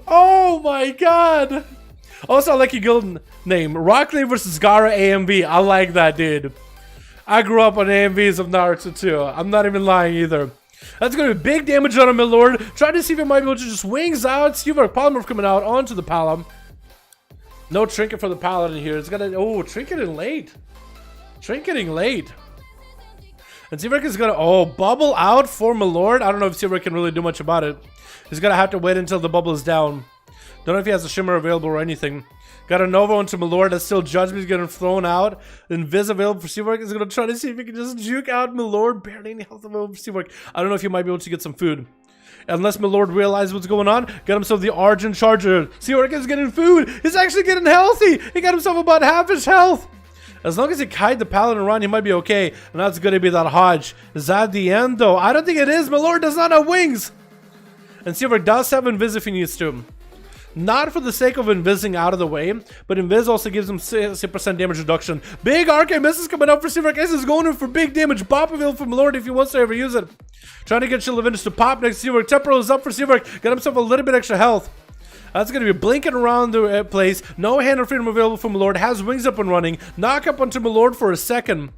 Oh my god. Also, I like your guild name. Rockley versus Gara AMV. I like that, dude. I grew up on AMVs of Naruto too. I'm not even lying either. That's going to be big damage on him, my lord. Trying to see if he might be able to just wings out. Seawork Polymorph coming out onto the Palom. No Trinket for the Paladin here. It's going to... Oh, Trinketing late. Trinketing late. And Seawork is going to... Oh, bubble out for my lord. I don't know if Seawork can really do much about it. He's going to have to wait until the bubble is down. Don't know if he has a Shimmer available or anything. Got a Nova onto Milord. That's still Judgment. He's getting thrown out. Invis available for Seawork. He's going to try to see if he can just juke out Milord. Barely any health available for Seawork. I don't know if he might be able to get some food. Unless Milord realizes what's going on. Got himself the Argent Charger. Seawork is getting food. He's actually getting healthy. He got himself about half his health. As long as he kite the Paladin around, he might be okay. And that's going to be that Hodge. Is that the end, though? I don't think it is. Milord does not have wings. And Seawork does have Invis if he needs to. Not for the sake of Invising out of the way, but Invis also gives him 60% damage reduction. Big arcane misses coming up for Seawork. Ace is going in for big damage. Bop available from Lord if he wants to ever use it. Trying to get Shield of Vintage to pop next to Seawork. Temporal is up for Seawork. Got himself a little bit extra health. That's going to be blinking around the place. No Hand of Freedom available from Lord. Has wings up and running. Knock up onto Lord for a second.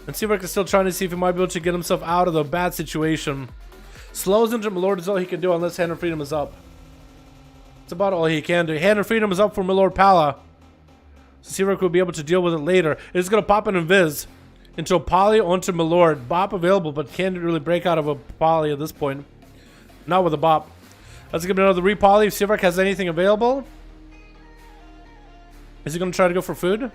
And Seawork is still trying to see if he might be able to get himself out of the bad situation. Slows into Lord is all he can do unless Hand of Freedom is up. That's about all he can do. Hand of Freedom is up for Milord Pala. So Seawork will be able to deal with it later. It's going to pop an Invis into a Poly onto Milord. Bop available, but can't really break out of a Poly at this point. Not with a Bop. Let's give it another re-Poly if Seawork has anything available. Is he going to try to go for food?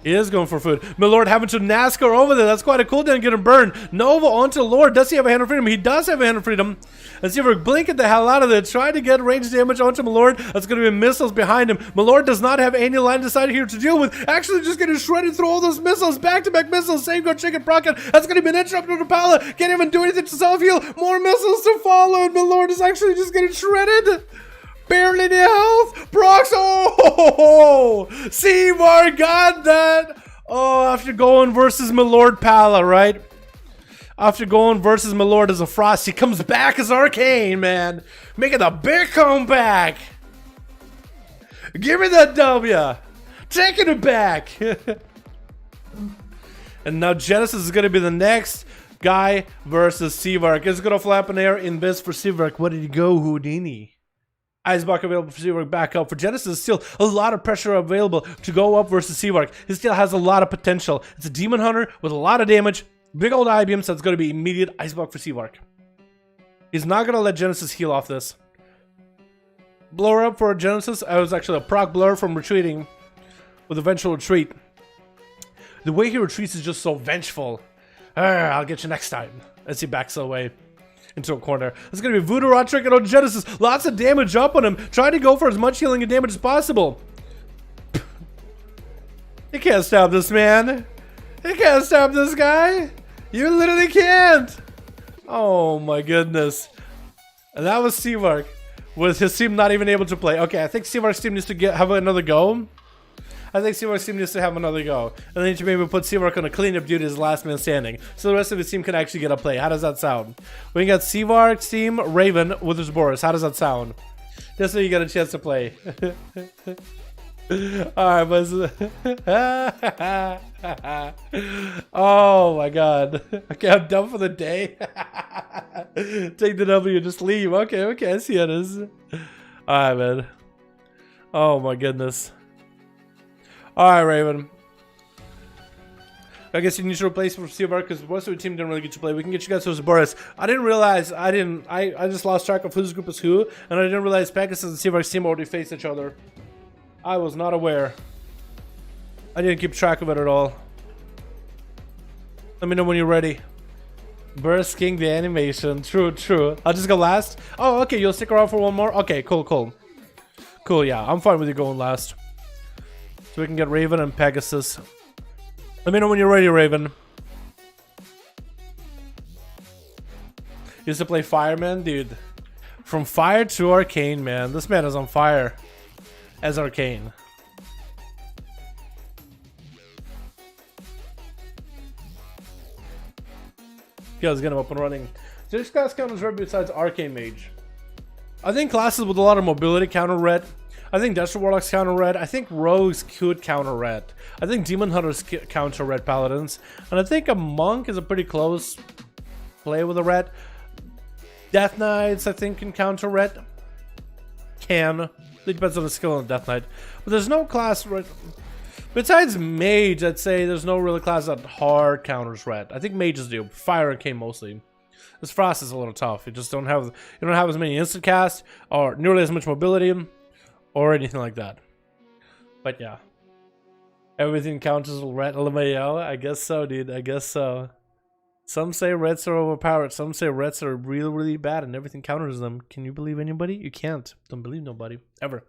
He is going for food. Milord having to NASCAR over there. That's quite a cooldown getting burned. Nova onto Lord. Does he have a Hand of Freedom? He does have a Hand of Freedom. And Seawork blinking the hell out of there. Trying to get range damage onto Milord. That's going to be missiles behind him. Milord does not have any line of sight here to deal with. Actually just getting shredded through all those missiles. Back-to-back missiles. Same go chicken procket. That's going to be an interrupt to Pala. Can't even do anything to self-heal. More missiles to follow. And Milord is actually just getting shredded. Barely any health. Prox. Oh! Seawork got that. Oh, after going versus Milord Pala, right? After going versus Milord as a Frost, he comes back as Arcane, man. Making a big comeback. Give me that W. Taking it back. And now Genesis is going to be the next guy versus Seawork. It's going to flap in air in this for Seawork. Where did he go, Houdini? Icebox available for Seawork back up. For Genesis, still a lot of pressure available to go up versus Seawork. He still has a lot of potential. It's a Demon Hunter with a lot of damage. Big old IBM, so it's going to be immediate Icebox for Seawork. He's not going to let Genesis heal off this. Blower up for Genesis. I was actually a proc blur from retreating with eventual retreat. The way he retreats is just so vengeful. I'll get you next time. As he backs away into a corner. It's going to be Voodoo Rod Trick on Genesis. Lots of damage up on him. Trying to go for as much healing and damage as possible. You can't stop this, man. You can't stop this guy. You literally can't. Oh my goodness. And that was Seawork. With his team not even able to play. Okay, I think Seawork's team needs to have another go. I think Seawork's team needs to have another go. And then you maybe put Seawork on a cleanup duty as last man standing. So the rest of his team can actually get a play. How does that sound? We got Seawork's team, Raven, Withers Boris. How does that sound? Just so you get a chance to play. Alright, boys. Oh my god. Okay, I'm done for the day. Take the W, just leave. Okay, I see how it is. Alright, man. Oh my goodness. Alright, Raven. I guess you need to replace for Seawork because most of the team didn't really get to play. We can get you guys to Boris. I didn't realize I just lost track of whose group is who, and I didn't realize Pegasus and Seawork's team already faced each other. I was not aware. I didn't keep track of it at all. Let me know when you're ready. Burst King the animation. True. I'll just go last. Oh, okay, you'll stick around for one more? Okay, cool. Cool, yeah, I'm fine with you going last. So we can get Raven and Pegasus. Let me know when you're ready, Raven. Used to play Fireman, dude. From Fire to Arcane, man. This man is on fire. As Arcane. Yeah, let's get him up and running. So this class counters red besides Arcane Mage. I think classes with a lot of mobility counter red. I think Desert Warlocks counter red. I think Rogues could counter red. I think Demon Hunters counter red Paladins. And I think a Monk is a pretty close play with a red. Death Knights, I think, can counter red. Can. It depends on the skill on Death Knight. But there's no class red. Besides Mage, I'd say there's no really class that hard counters red. I think Mages do. Fire and Cane mostly. This Frost is a little tough. You just don't have as many instant casts or nearly as much mobility or anything like that. But yeah. Everything counts as red LMAO. I guess so, dude. I guess so. Some say reds are overpowered. Some say reds are really, really bad and everything counters them. Can you believe anybody? You can't. Don't believe nobody. Ever.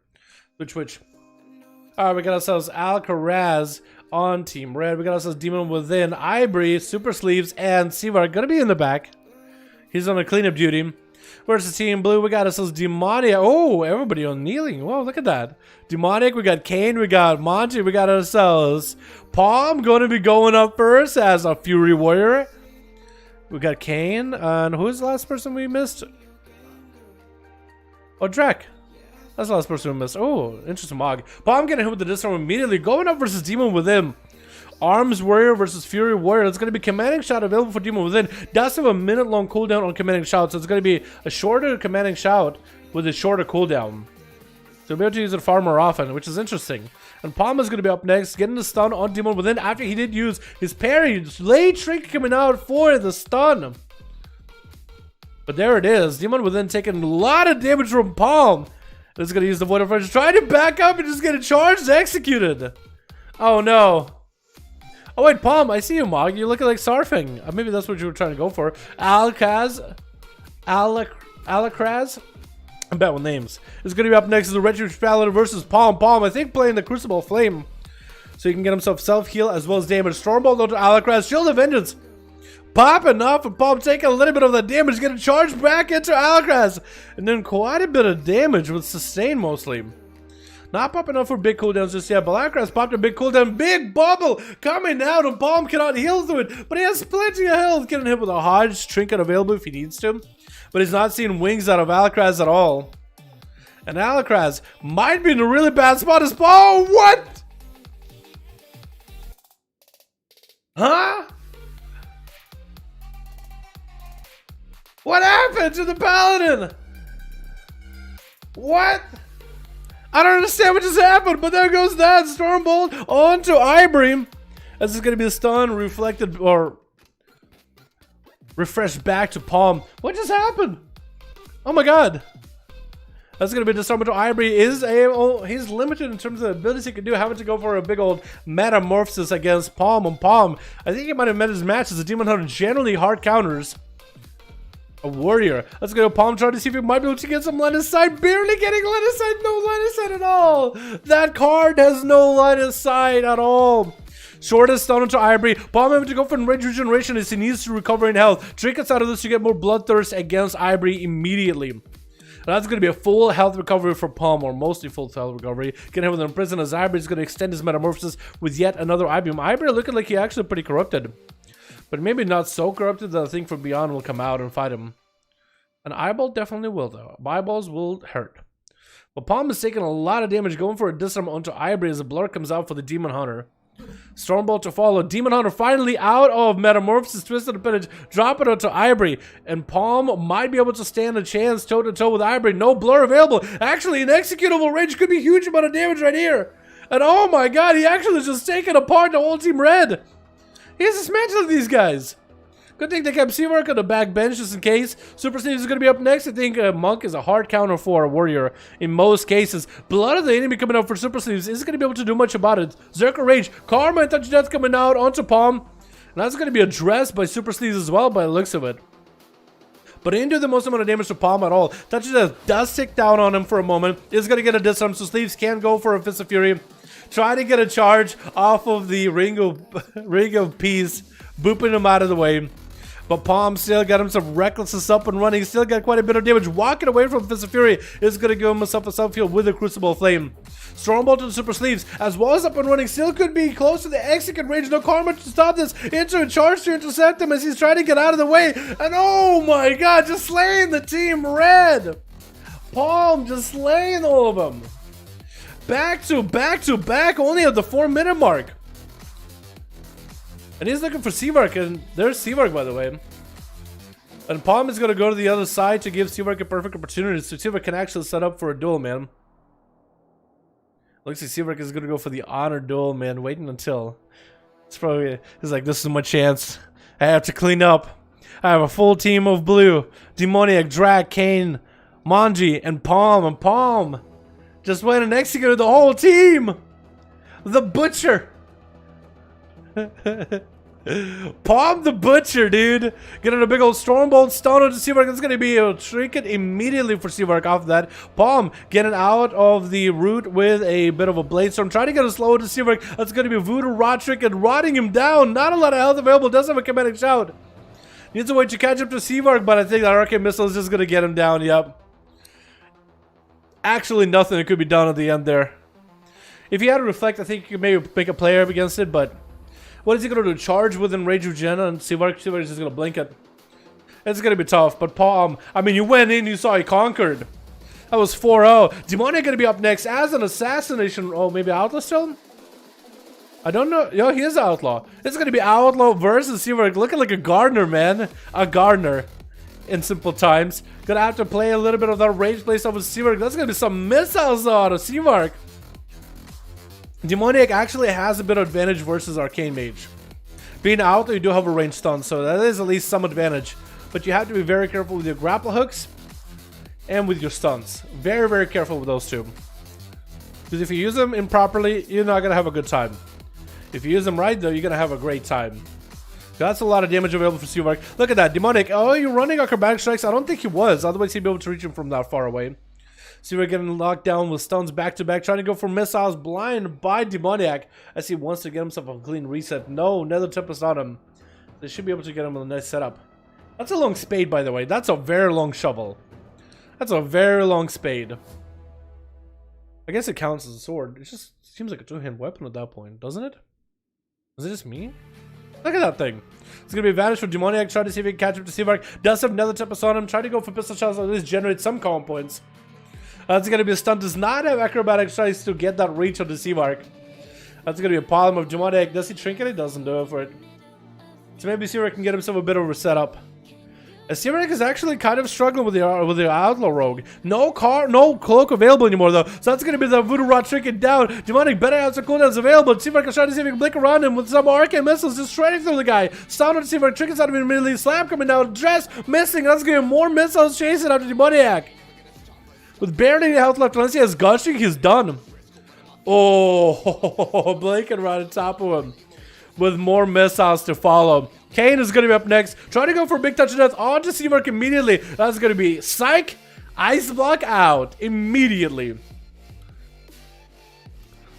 Which. Alright, we got ourselves Alcaraz on Team Red. We got ourselves Demon Within, Ivory, Super Sleeves, and Seawork. Gonna be in the back. He's on a cleanup duty. Versus Team Blue, we got ourselves Demoniac. Oh, everybody on kneeling. Whoa, look at that. Demoniac, we got Kane, we got Monty, we got ourselves Palm going to be going up first as a Fury Warrior. We got Kane, and who's the last person we missed? Oh, Drek. That's the last person we missed. Oh, interesting Mog. Palm getting hit with the disarm immediately, going up versus Demon Within. Arms Warrior versus Fury Warrior. It's going to be commanding shout available for Demon Within. Does have a minute-long cooldown on commanding shout, so it's going to be a shorter commanding shout with a shorter cooldown. So we'll be able to use it far more often, which is interesting. And Palm is going to be up next, getting the stun on Demon Within after he did use his parry. Late trick coming out for the stun. But there it is. Demon Within taking a lot of damage from Palm. It's going to use the Void of Rage, trying to back up and just get charged executed. Oh no. Oh wait, Palm, I see you, Mog. You're looking like Sarfing. Maybe that's what you were trying to go for. Alakraz. I'm bad with names. It's going to be up next as the Retribution Paladin versus Palm. Palm, I think, playing the Crucible Flame. So he can get himself self-heal as well as damage. Stormbolt onto Alakraz. Shield of Vengeance. Popping off and Palm taking a little bit of the damage. Getting charged back into Alakraz. And then quite a bit of damage with sustain mostly. Not popping up for big cooldowns just yet, but Alakraz popped a big cooldown. Big bubble coming out, and Palm cannot heal through it, but he has plenty of health. Getting hit with a Hodge trinket available if he needs to, but he's not seeing wings out of Alakraz at all. And Alakraz might be in a really bad spot as Palm. What? Huh? What happened to the Paladin? What? I don't understand what just happened, but there goes that Stormbolt onto Ivory. This is going to be the stun reflected or refreshed back to Palm. What just happened? Oh my god. That's going to be the stun to Ivory. He's limited in terms of the abilities he can do, having to go for a big old metamorphosis against Palm on Palm. I think he might have met his match as a Demon Hunter generally hard counters a warrior. Let's go to Palm, trying to see if we might be able to get some line of sight. Barely getting line of sight. No line of sight at all. That card has no line of sight at all. Shortest stun onto Ivory. Palm able to go for rage regeneration as he needs to recover in health. Trinkets out of this to get more bloodthirst against Ivory immediately. And that's going to be a full health recovery for Palm, or mostly full health recovery. Getting him with an imprison as Ivory is going to extend his metamorphosis with yet another Ibium. Ivory looking like he actually pretty corrupted. But maybe not so corrupted that I think from beyond will come out and fight him. An eyeball definitely will, though. Eyeballs will hurt. But Palm is taking a lot of damage, going for a disarm onto Ivory as the blur comes out for the Demon Hunter. Stormbolt to follow. Demon Hunter finally out of Metamorphosis, Twisted Appendage, drop it onto Ivory. And Palm might be able to stand a chance toe-to-toe with Ivory. No blur available. Actually, an executable range could be a huge amount of damage right here. And oh my god, he actually just taken apart the whole Team Red. He's dismantling these guys. Good thing they kept Seawork on the back bench just in case. Super Sneeze is going to be up next. I think Monk is a hard counter for a warrior in most cases. Blood of the enemy coming out for Super Sleeves isn't going to be able to do much about it. Zerker Rage, Karma and Touch of Death coming out onto Palm. And that's going to be addressed by Super Sleeves as well by the looks of it. But he didn't do the most amount of damage to Palm at all. Touch of Death does tick down on him for a moment. Is going to get a disarm, so Sleeves can go for a Fist of Fury. Try to get a charge off of the Ring of Peace, booping him out of the way. But Palm still got himself recklessness up and running. Still got quite a bit of damage. Walking away from Fist of Fury is going to give himself a self-heal with a Crucible Flame. Stormbolt and Super Sleeves, as well as up and running, still could be close to the execute range. No Karma to stop this. Into a charge to intercept him as he's trying to get out of the way. And oh my god, just slaying the Team Red. Palm just slaying all of them. Back to back, only at the 4-minute mark. And he's looking for Seavark, and there's Seavark, by the way. And Palm is going to go to the other side to give Seavark a perfect opportunity, so Seavark can actually set up for a duel, man. Looks like Seavark is going to go for the honor duel, man, waiting until. It's probably, he's like, this is my chance. I have to clean up. I have a full team of blue. Demoniac, Drak, Kane, Manji, and Palm. And Palm just went and executed the whole team. The Butcher. Palm the Butcher, dude. Getting a big old Stormbolt stun onto Seavark. That's going to be a trinket immediately for Seavark off that. Palm getting out of the root with a bit of a Blade Storm. Trying to get a slow to Seavark. That's going to be a Voodoo Rod Trinket, rotting him down. Not a lot of health available. Does have a Kinetic Shout. Needs a way to catch up to Seavark, but I think that arcane missile is just gonna get him down. Yep. Actually, nothing that could be done at the end there. If he had to reflect, I think you could maybe make a play up against it, but what is he gonna do? Charge with Enrage Regen and Seavark? Seavark is just gonna blink it. It's gonna be tough, but I mean, you went in, you saw he conquered. That was 4-0. Demonic gonna be up next as an assassination. Oh, maybe Outlaw still? I don't know. Yo, he is Outlaw. It's gonna be Outlaw versus Seavark. Looking like a gardener, man. A gardener. In simple times. Gonna have to play a little bit of that rage play stuff with Seavark. That's gonna be some missiles out of Seavark. Demoniac actually has a bit of advantage versus Arcane Mage. Being out, you do have a range stun, so that is at least some advantage. But you have to be very careful with your grapple hooks and with your stuns. Very, very careful with those two. Because if you use them improperly, you're not going to have a good time. If you use them right, though, you're going to have a great time. That's a lot of damage available for Seavark. Look at that, Demonic. Oh, you're running acrobatic strikes? I don't think he was. Otherwise, he'd be able to reach him from that far away. Seavark getting locked down with stuns back to back, trying to go for missiles, blind by Demoniac as he wants to get himself a clean reset. No, Nether Tempest on him. They should be able to get him with a nice setup. That's a long spade, by the way. That's a very long shovel. That's a very long spade. I guess it counts as a sword. It just seems like a two-hand weapon at that point, doesn't it? Is it just me? Look at that thing. It's going to be advantage for Demoniac. Try to see if he can catch up to Seavark. Does have Nether Tempest on him. Try to go for pistol shots, at least generate some calm points. That's going to be a stunt. Does not have acrobatic strikes to get that reach on the Seavark. That's going to be a problem of Demoniac. Does he trinket it? Doesn't do it for it. So maybe Seavark can get himself a bit of a setup. Seavark is actually kind of struggling with the Outlaw Rogue. No cloak available anymore though. So that's going to be the Voodoo Rod trinket down. Demonic better have some cooldowns available. Seavark is trying to see if he can blink around him with some arcane missiles just shredding through the guy. Stun on Seavark, trinkets out of him immediately. Slam coming down, dress missing. That's going to be more missiles chasing after Demoniac. With barely any health left, unless he has Gunstreak, he's done. Oh, blinking right on top of him. With more missiles to follow. Kane is going to be up next. Trying to go for a big touch of death onto Seavark immediately. That's going to be Psych. Ice Block out immediately.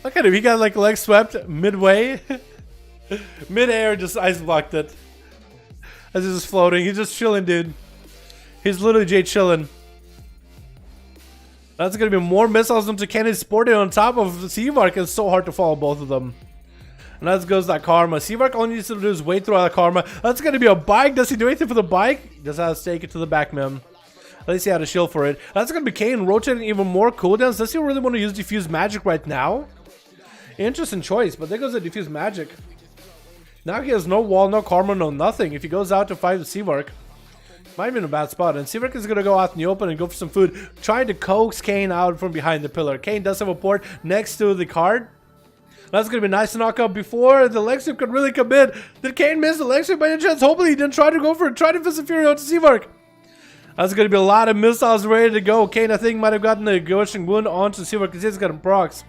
Look at him. He got like leg swept midway. Mid-air just Ice Blocked it. As he's just floating. He's just chilling, dude. He's literally Jay chilling. That's going to be more missiles into Kane sporting on top of Seavark. It's so hard to follow both of them. And that goes that Karma. Seavark all he needs to do is wait through that Karma. That's going to be a bike. Does he do anything for the bike? Just has to take it to the back, man. At least he had a shield for it. That's going to be Kane rotating even more cooldowns. Does he really want to use Diffuse Magic right now? Interesting choice, but there goes the Diffuse Magic. Now he has no wall, no Karma, no nothing. If he goes out to fight with Seavark, might be in a bad spot. And Seavark is going to go out in the open and go for some food. Trying to coax Kane out from behind the pillar. Kane does have a port next to the card. That's going to be nice to knock out before the leg sweep could really come in. Did Kane miss the leg sweep by any chance? Hopefully he didn't try to go for it. Try to Fist of Fury onto Seavark. That's going to be a lot of missiles ready to go. Kane, I think, might have gotten the Gushing Wound onto Seavark because he's got him procs.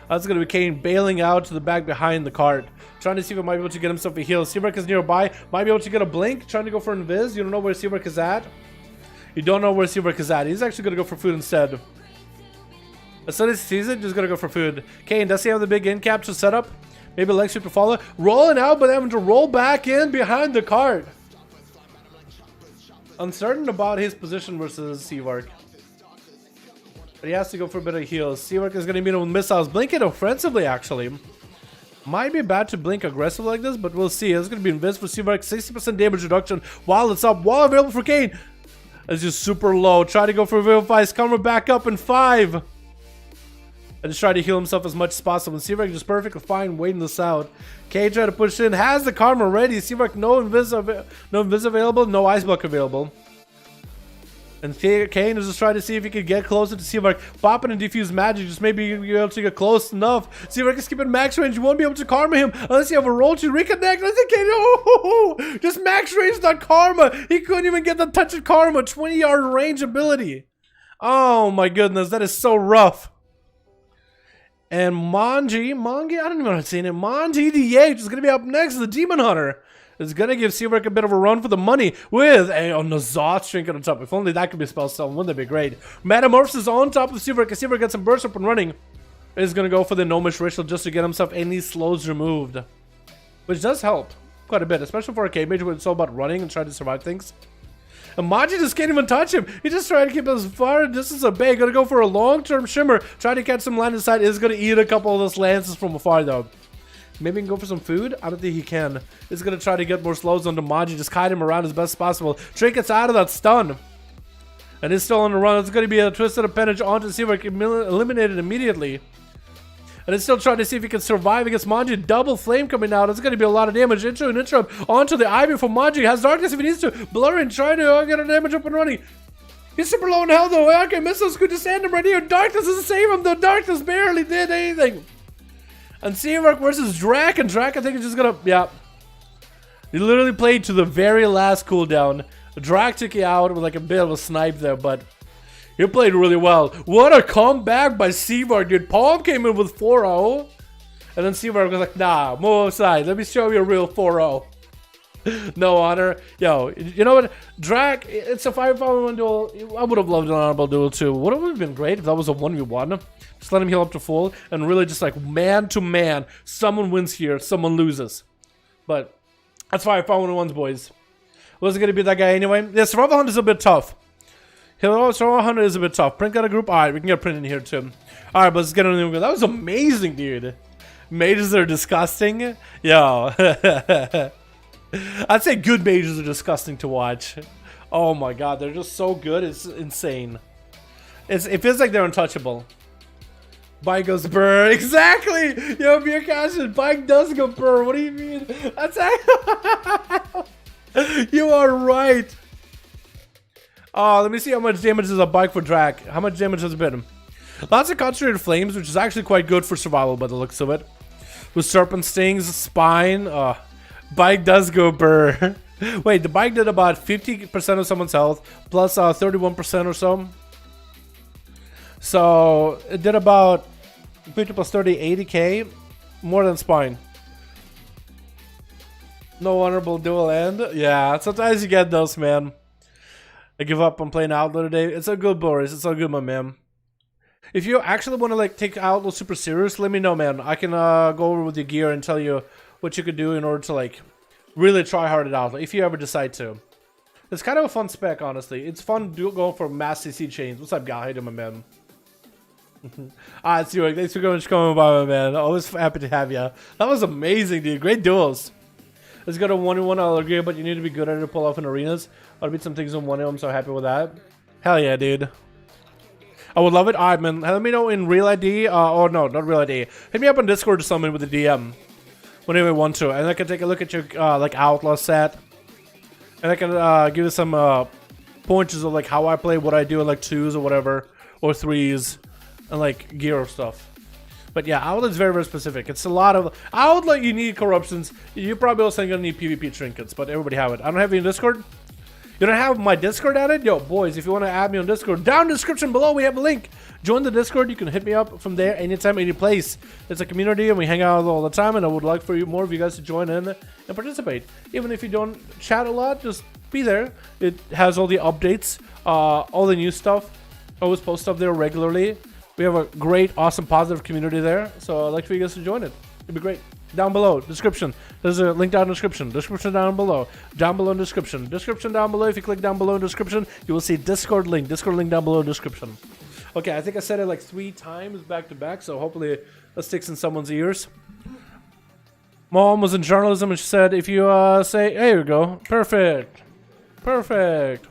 That's going to be Kane bailing out to the back behind the cart. Trying to see if he might be able to get himself a heal. Seavark is nearby. Might be able to get a blink. Trying to go for Invis. You don't know where Seavark is at. You don't know where Seavark is at. He's actually going to go for food instead. As soon as he sees it, just gonna go for food. Kane, does he have the big in cap to set up? Maybe leg sweep to follow. Rolling out, but having to roll back in behind the cart. Uncertain about his position versus Seavark. But he has to go for a bit of heals. Seavark is gonna meet him with missiles. Blinking offensively, actually. Might be bad to blink aggressive like this, but we'll see. It's gonna be invis for Seavark. 60% damage reduction while it's up. Wall available for Kane. It's just super low. Try to go for Vivify. Coming back up in 5. And just try to heal himself as much as possible. And Seavark just perfectly fine waiting this out. Kane try to push in. Has the Karma ready. Seavark no invis available. No Ice Block available. And Kane is just trying to see if he can get closer to Seavark. Popping and Diffuse Magic. Just maybe be able to get close enough. Seavark is keeping max range. You won't be able to Karma him unless you have a roll to reconnect. I think Kane. Oh, just max range that Karma. He couldn't even get the touch of Karma. 20-yard range ability. Oh my goodness. That is so rough. And Manji, I don't even know how to say it. Manji DH is going to be up next. The Demon Hunter is going to give Seavark a bit of a run for the money with a Nazoth trinket on top. If only that could be spell stone, wouldn't that be great? Metamorphosis on top of Seavark. Seavark gets some burst up and running. Is going to go for the Gnomish Ritual just to get himself any slows removed. Which does help quite a bit, especially for a cave mage when it's all about running and trying to survive things. And Maji just can't even touch him. He's just trying to keep as far distance away. Gonna go for a long-term shimmer. Trying to catch some land inside. Is gonna eat a couple of those lances from afar though. Maybe he can go for some food? I don't think he can. He's gonna try to get more slows onto Maji. Just kite him around as best as possible. Trinket's out of that stun. And he's still on the run. It's gonna be a twisted appendage onto Seawork, eliminated immediately. And he's still trying to see if he can survive against Manji. Double flame coming out. It's going to be a lot of damage. Into an interrupt onto the Ivy from Manji. Has darkness if he needs to. Blurring, trying to get a damage up and running. He's super low in health though. Okay, Missile's good to stand him right here. Darkness doesn't save him though. Darkness barely did anything. And Seawork versus Drac. And Drac, I think, is just going to... Yeah. He literally played to the very last cooldown. Drac took you out with like a bit of a snipe there, but... He played really well. What a comeback by Seawork, dude. Palm came in with 4-0. And then Seawork was like, nah, move aside. Let me show you a real 4-0. No honor. Yo, you know what? Drac, it's a 5v5 1v1 duel. I would have loved an honorable duel too. Would have been great if that was a 1v1. Just let him heal up to full. And really just like man to man. Someone wins here, someone loses. But that's 5v5 1v1s, boys. Was it going to be that guy anyway? Yeah, Survival Hunt is a bit tough. Survival Hunter is a bit tough. Print got a group. Alright, we can get Print in here too. Alright, but let's get on the... That was amazing, dude. Mages are disgusting. Yo. I'd say good mages are disgusting to watch. Oh my god, they're just so good. It's insane. It feels like they're untouchable. Bike goes burr. Exactly! Yo, Beer Cashin, Bike does go burr. What do you mean? That's You are right. Oh, let me see how much damage is a bike for Drac. How much damage has it been? Lots of concentrated flames, which is actually quite good for survival by the looks of it. With serpent stings, spine. Bike does go burr. Wait, the bike did about 50% of someone's health, plus 31% or so. So it did about 50 plus 30, 80k, more than spine. No honorable duel end. Yeah, sometimes you get those, man. I give up on playing Outlaw today. It's all good, Boris. It's all good, my man. If you actually want to like take Outlaw super serious, let me know, man. I can go over with your gear and tell you what you could do in order to like really try hard at Outlaw if you ever decide to. It's kind of a fun spec, honestly. It's fun going for mass CC chains. What's up, guy? How you doing, my man? Alright, Stuart. Thanks for coming by, my man. Always happy to have you. That was amazing, dude. Great duels. Let's go to 1v1. I'll agree, but you need to be good at it to pull off in arenas. I'll beat some things in 1v. I'm so happy with that. Hell yeah, dude. I would love it. Alright, man. Let me know in real ID. Oh, no, not real ID. Hit me up on Discord or something with a DM. Whenever you want to. And I can take a look at your like Outlaw set. And I can give you some pointers of like how I play, what I do in like 2s or whatever. Or 3s. And like gear or stuff. But yeah, Outlaw is very, very specific. It's a lot of... Outlaw, you need corruptions. You probably also gonna need PvP trinkets, but everybody have it. I don't have you in Discord. You don't have my Discord added? Yo, boys, if you want to add me on Discord, down in the description below, we have a link. Join the Discord. You can hit me up from there anytime, any place. It's a community, and we hang out all the time, and I would like for you more of you guys to join in and participate. Even if you don't chat a lot, just be there. It has all the updates, all the new stuff. I always post stuff there regularly. We have a great, awesome, positive community there, so I'd like for you guys to join it. It'd be great. Down below, description. There's a link down in the description. Description down below. Down below in the description. Description down below. If you click down below in the description, you will see Discord link. Discord link down below in the description. Okay, I think I said it like 3 times back to back, so hopefully that sticks in someone's ears. Mom was in journalism and she said, if you say, hey, here we go. Perfect. Perfect.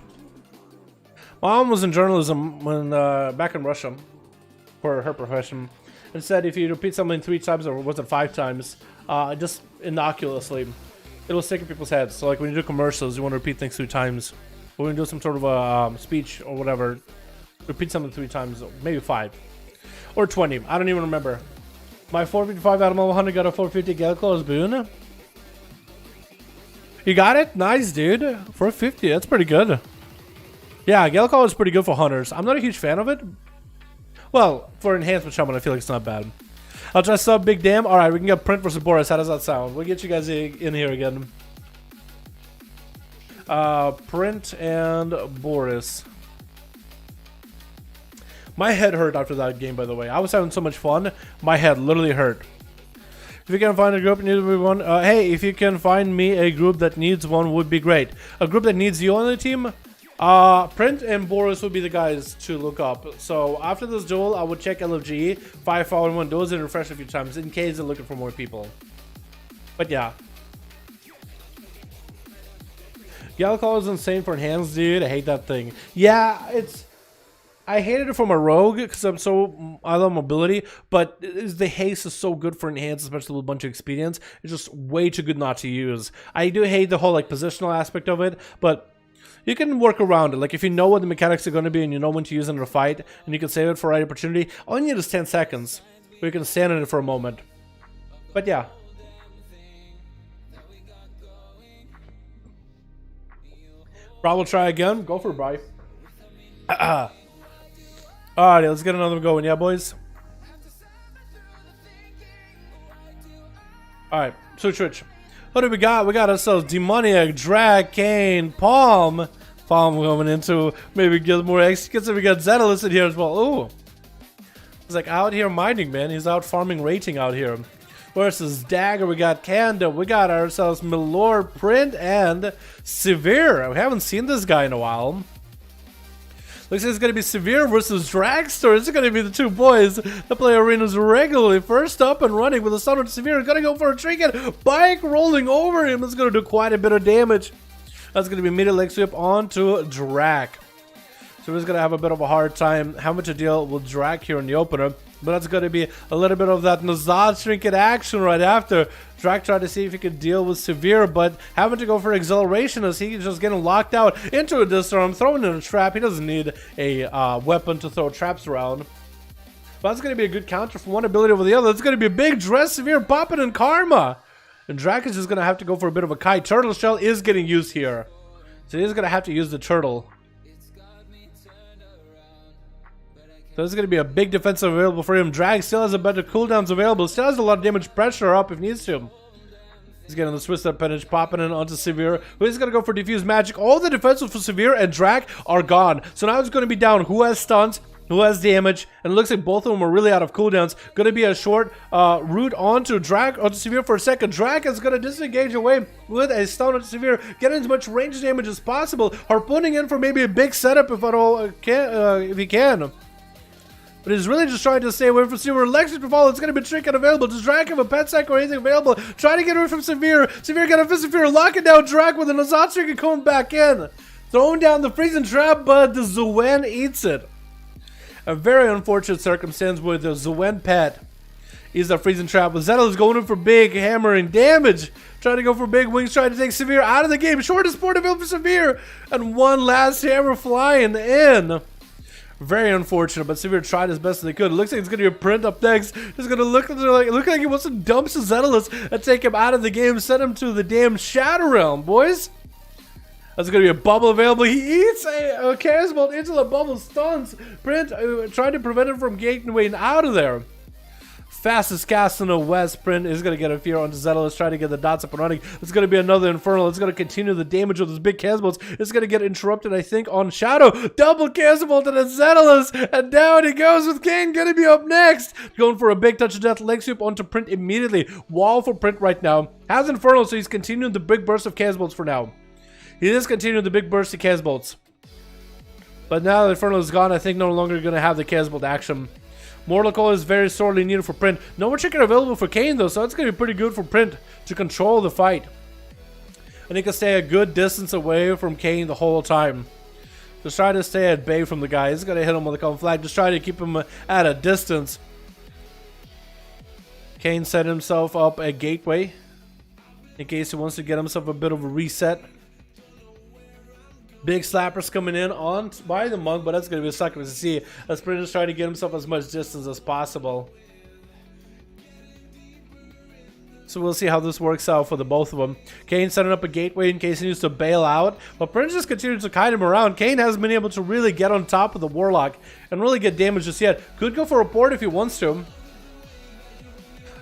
Mom was in journalism when back in Russia. For her profession, and said if you repeat something 3 times or was it 5 times, just innocuously, it'll stick in people's heads. So like when you do commercials, you want to repeat things 3 times. Or when you do some sort of a speech or whatever, repeat something 3 times, maybe 5 or 20. I don't even remember. My 455 Animal 100 got a 450 Gale Claws boon. You got it? Nice, dude. 450. That's pretty good. Yeah, Gale Claw is pretty good for hunters. I'm not a huge fan of it. Well, for enhancement shaman, I feel like it's not bad. I'll try sub Big Damn. Alright, we can get Print versus Boris. How does that sound? We'll get you guys in here again. Print and Boris. My head hurt after that game, by the way. I was having so much fun. My head literally hurt. If you can find a group that needs one, hey, if you can find me a group that needs one, would be great. A group that needs you on the team, Print and Boris would be the guys to look up. So after this duel, I would check LFGE, 5V5 1v1 DUELS, and refresh a few times in case they're looking for more people. But yeah. Yellow Call is insane for enhanced, dude. I hate that thing. Yeah, I hated it from a rogue because I love mobility, but the haste is so good for enhanced, especially with a bunch of experience. It's just way too good not to use. I do hate the whole like positional aspect of it, but you can work around it. Like if you know what the mechanics are going to be and you know when to use it in a fight, and you can save it for the right opportunity, all you need is 10 seconds. Where you can stand in it for a moment. But yeah. Bro, we'll try again. Go for it, Bri. Alright, let's get another one going, yeah, boys? Alright, switch. What do we got? We got ourselves Demoniac, Drag, Kane, Palm. Palm going into maybe get more executes, and we got Zetalus in here as well. Ooh. He's like out here mining, man. He's out farming rating out here. Versus Dagger, we got Kanda, we got ourselves Milord, Print, and Severe. We haven't seen this guy in a while. Looks like it's going to be Severe versus Dragster. It's going to be the two boys that play arenas regularly. First up and running with a Son of Severe. Going to go for a trinket. Bike rolling over him. It's going to do quite a bit of damage. That's going to be immediate leg sweep onto Drag. So he's going to have a bit of a hard time. How much a deal with Drag here in the opener? But that's going to be a little bit of that Nazad trinket action right after. Drag tried to see if he could deal with Severe, but having to go for acceleration as he's just getting locked out into a disarm, throwing in a trap. He doesn't need a weapon to throw traps around. But that's going to be a good counter from one ability over the other. It's going to be a big dress, Severe popping in Karma. And Drag is just going to have to go for a bit of a kite. Turtle Shell is getting used here. So he's going to have to use the turtle. So this is going to be a big defensive available for him. Drag still has a better cooldowns available. Still has a lot of damage pressure up if needs to. He's getting the Swiss Appendage popping in onto Severe. He's going to go for Diffuse Magic. All the defenses for Severe and Drag are gone. So now it's going to be down who has stuns, who has damage. And it looks like both of them are really out of cooldowns. Going to be a short route onto Drag, onto Severe for a second. Drag is going to disengage away with a stun onto Severe. Getting as much range damage as possible. Harpooning in for maybe a big setup if at all, if he can. But he's really just trying to stay away from Severe. Electric to follow. It's going to be trinket available. Does Drag have a pet sack or anything available? Trying to get away from Severe. Severe got a fist of fear. Locking down Drag with an Azat trinket coming back in. Throwing down the freezing trap, but the Zuen eats it. A very unfortunate circumstance with the Zuen pet. He's a freezing trap. But Zetal is going in for big hammering damage. Trying to go for big wings. Trying to take Severe out of the game. Shortest port available for Severe. And one last hammer flying in. Very unfortunate, but Severe tried as best as they could. It looks like it's going to be a Print up next. It's going to look like he wants to dump Zetalus and take him out of the game. Send him to the damn Shadow Realm, boys. That's going to be a bubble available. He eats a Chaos Bolt into the bubble, stuns Print, trying to prevent him from getting out of there. Fastest cast in the West. Print is going to get a fear onto Zetalus, trying to get the dots up and running. It's going to be another Infernal. It's going to continue the damage with his big Chaos Bolts. It's going to get interrupted, I think, on Shadow. Double Chaos Bolt and a Zetalus. And down he goes with Kane. Going to be up next. Going for a big touch of death. Leg sweep onto Print immediately. Wall for Print right now. Has Infernal, so he's continuing the big burst of Chaos Bolts for now. He is continuing the big burst of Chaos Bolts. But now that Infernal is gone, I think no longer going to have the Chaos Bolt action. Mortal Coil is very sorely needed for Print. No more chicken available for Kane though, so it's going to be pretty good for Print to control the fight. And he can stay a good distance away from Kane the whole time. Just try to stay at bay from the guy. He's going to hit him with a common flag. Just try to keep him at a distance. Kane set himself up a gateway in case he wants to get himself a bit of a reset. Big slappers coming in on by the monk, but that's going to be a sucker to see. As Print is trying to get himself as much distance as possible. So we'll see how this works out for the both of them. Kane setting up a gateway in case he needs to bail out. But Print just continues to kite him around. Kane hasn't been able to really get on top of the Warlock and really get damage just yet. Could go for a port if he wants to.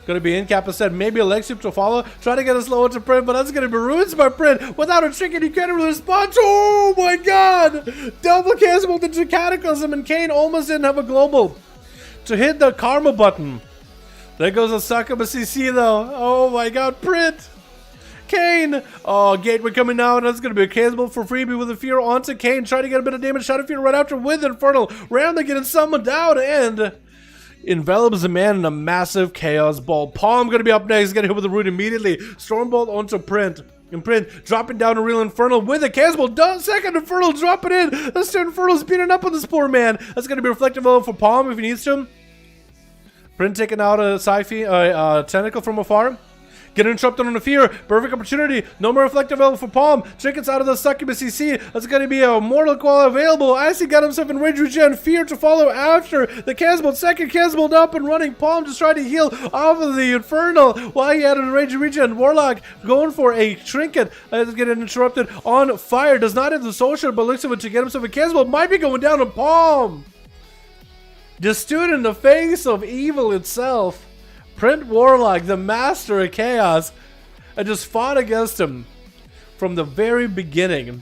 Going to be in cap instead. Maybe a leg sweep to follow. Try to get us low to Print, but that's going to be ruins by Print. Without a trinket, he can't really respond. Oh my god! Double cancel into Cataclysm, and Kane almost didn't have a global to hit the Karma button. There goes a succubus CC though. Oh my god, print! Kane! Oh, Gateway coming out. That's going to be a cannonball for freebie with a fear onto Kane. Trying to get a bit of damage. Shot of fear right after with Infernal. Randomly getting summoned down and envelops a man in a massive chaos ball. Palm going to be up next. Getting hit with the root immediately. Stormbolt onto Print. And Print dropping down a real Infernal with a cannonball. Second Infernal dropping in. This two Infernal's beating up on this poor man. That's going to be reflective for Palm if he needs to. Print taking out a sci-fi tentacle from afar. Getting interrupted on the fear. Perfect opportunity. No more reflective available for Palm. Trinkets out of the succubus CC. That's going to be a mortal coil available. Icy got himself in rage regen. Fear to follow after the Casbolt. Second Casbolt up and running. Palm just trying to heal off of the Infernal while he had a rage regen. Warlock going for a trinket. Is getting interrupted on fire. Does not hit the social, but looks to get himself a Casbolt. Might be going down to Palm. Just stood in the face of evil itself. Print Warlock, the master of chaos, and just fought against him from the very beginning.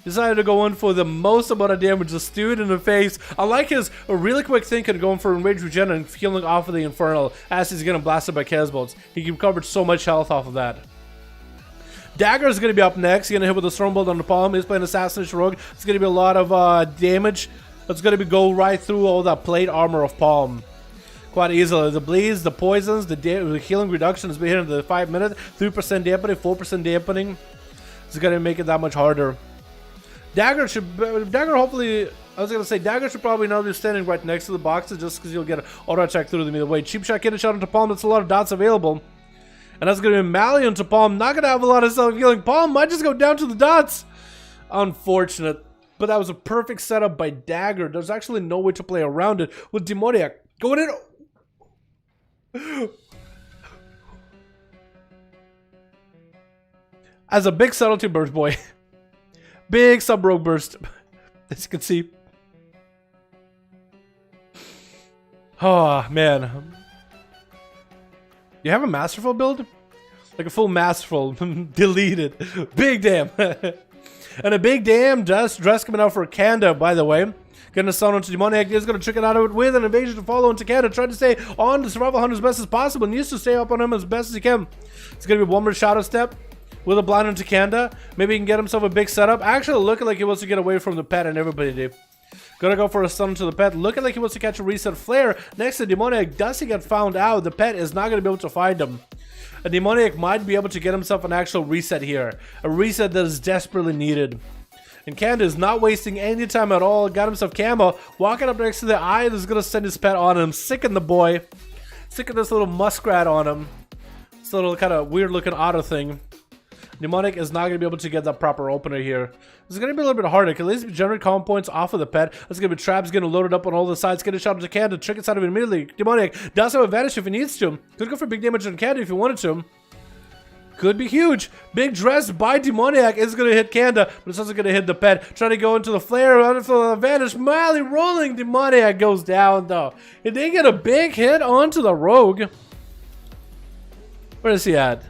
Decided to go in for the most amount of damage, just stewed in the face. I like his really quick thinking, going for Enrage Regen and healing off of the Infernal as he's getting blasted by Casbolts. He recovered so much health off of that. Dagger is going to be up next. He's going to hit with a Stormbolt on the palm. He's playing Assassination Rogue. It's going to be a lot of damage. That's going to go right through all that plate armor of Palm. Quite easily. The bleeds, the poisons, the healing reduction has been hitting the 5 minutes, 3% dampening, 4% dampening. It's gonna make it that much harder. Dagger hopefully, I was gonna say Dagger should probably not be standing right next to the boxes just because you'll get an auto attack through them either way. Cheap shot, get a shot into Palm. That's a lot of dots available, and that's gonna be Mally into Palm. Not gonna have a lot of self healing. Palm might just go down to the dots. Unfortunate, but that was a perfect setup by Dagger. There's actually no way to play around it with Demoniac going in. As a big subtlety burst, boy. Big sub rogue burst, as you can see. Oh man, you have a masterful build, like a full masterful. Deleted. Big damn. And a big damn dress coming out for Kanda, by the way. Getting a stun onto Demoniac is going to trick it out of it with an invasion to follow into Canada. Trying to stay on the Survival Hunter as best as possible. Needs to stay up on him as best as he can. It's going to be one more Shadow Step with a blind into Canada. Maybe he can get himself a big setup. Actually looking like he wants to get away from the pet and everybody did. Gonna go for a stun to the pet. Looking like he wants to catch a reset flare. Next to Demoniac, does he get found out? The pet is not going to be able to find him. A Demoniac might be able to get himself an actual reset here. A reset that is desperately needed. And Canada is not wasting any time at all. Got himself camo. Walking up next to the eye that's going to send his pet on him. Sicking the boy. Sicking this little muskrat on him. This little kind of weird looking otter thing. Demonic is not going to be able to get that proper opener here. This is going to be a little bit harder. Can at least generate calm points off of the pet. That's going to be traps getting loaded up on all the sides. Get a shot into Canada. Trick it out of it immediately. Demonic does have advantage if he needs to. Could go for big damage on Canada if he wanted to. Could be huge. Big dress by Demoniac is going to hit Kanda, but it's also going to hit the pet. Trying to go into the flare. Wonderful advantage. Mildly rolling. Demoniac goes down, though. He did get a big hit onto the rogue. Where is he at?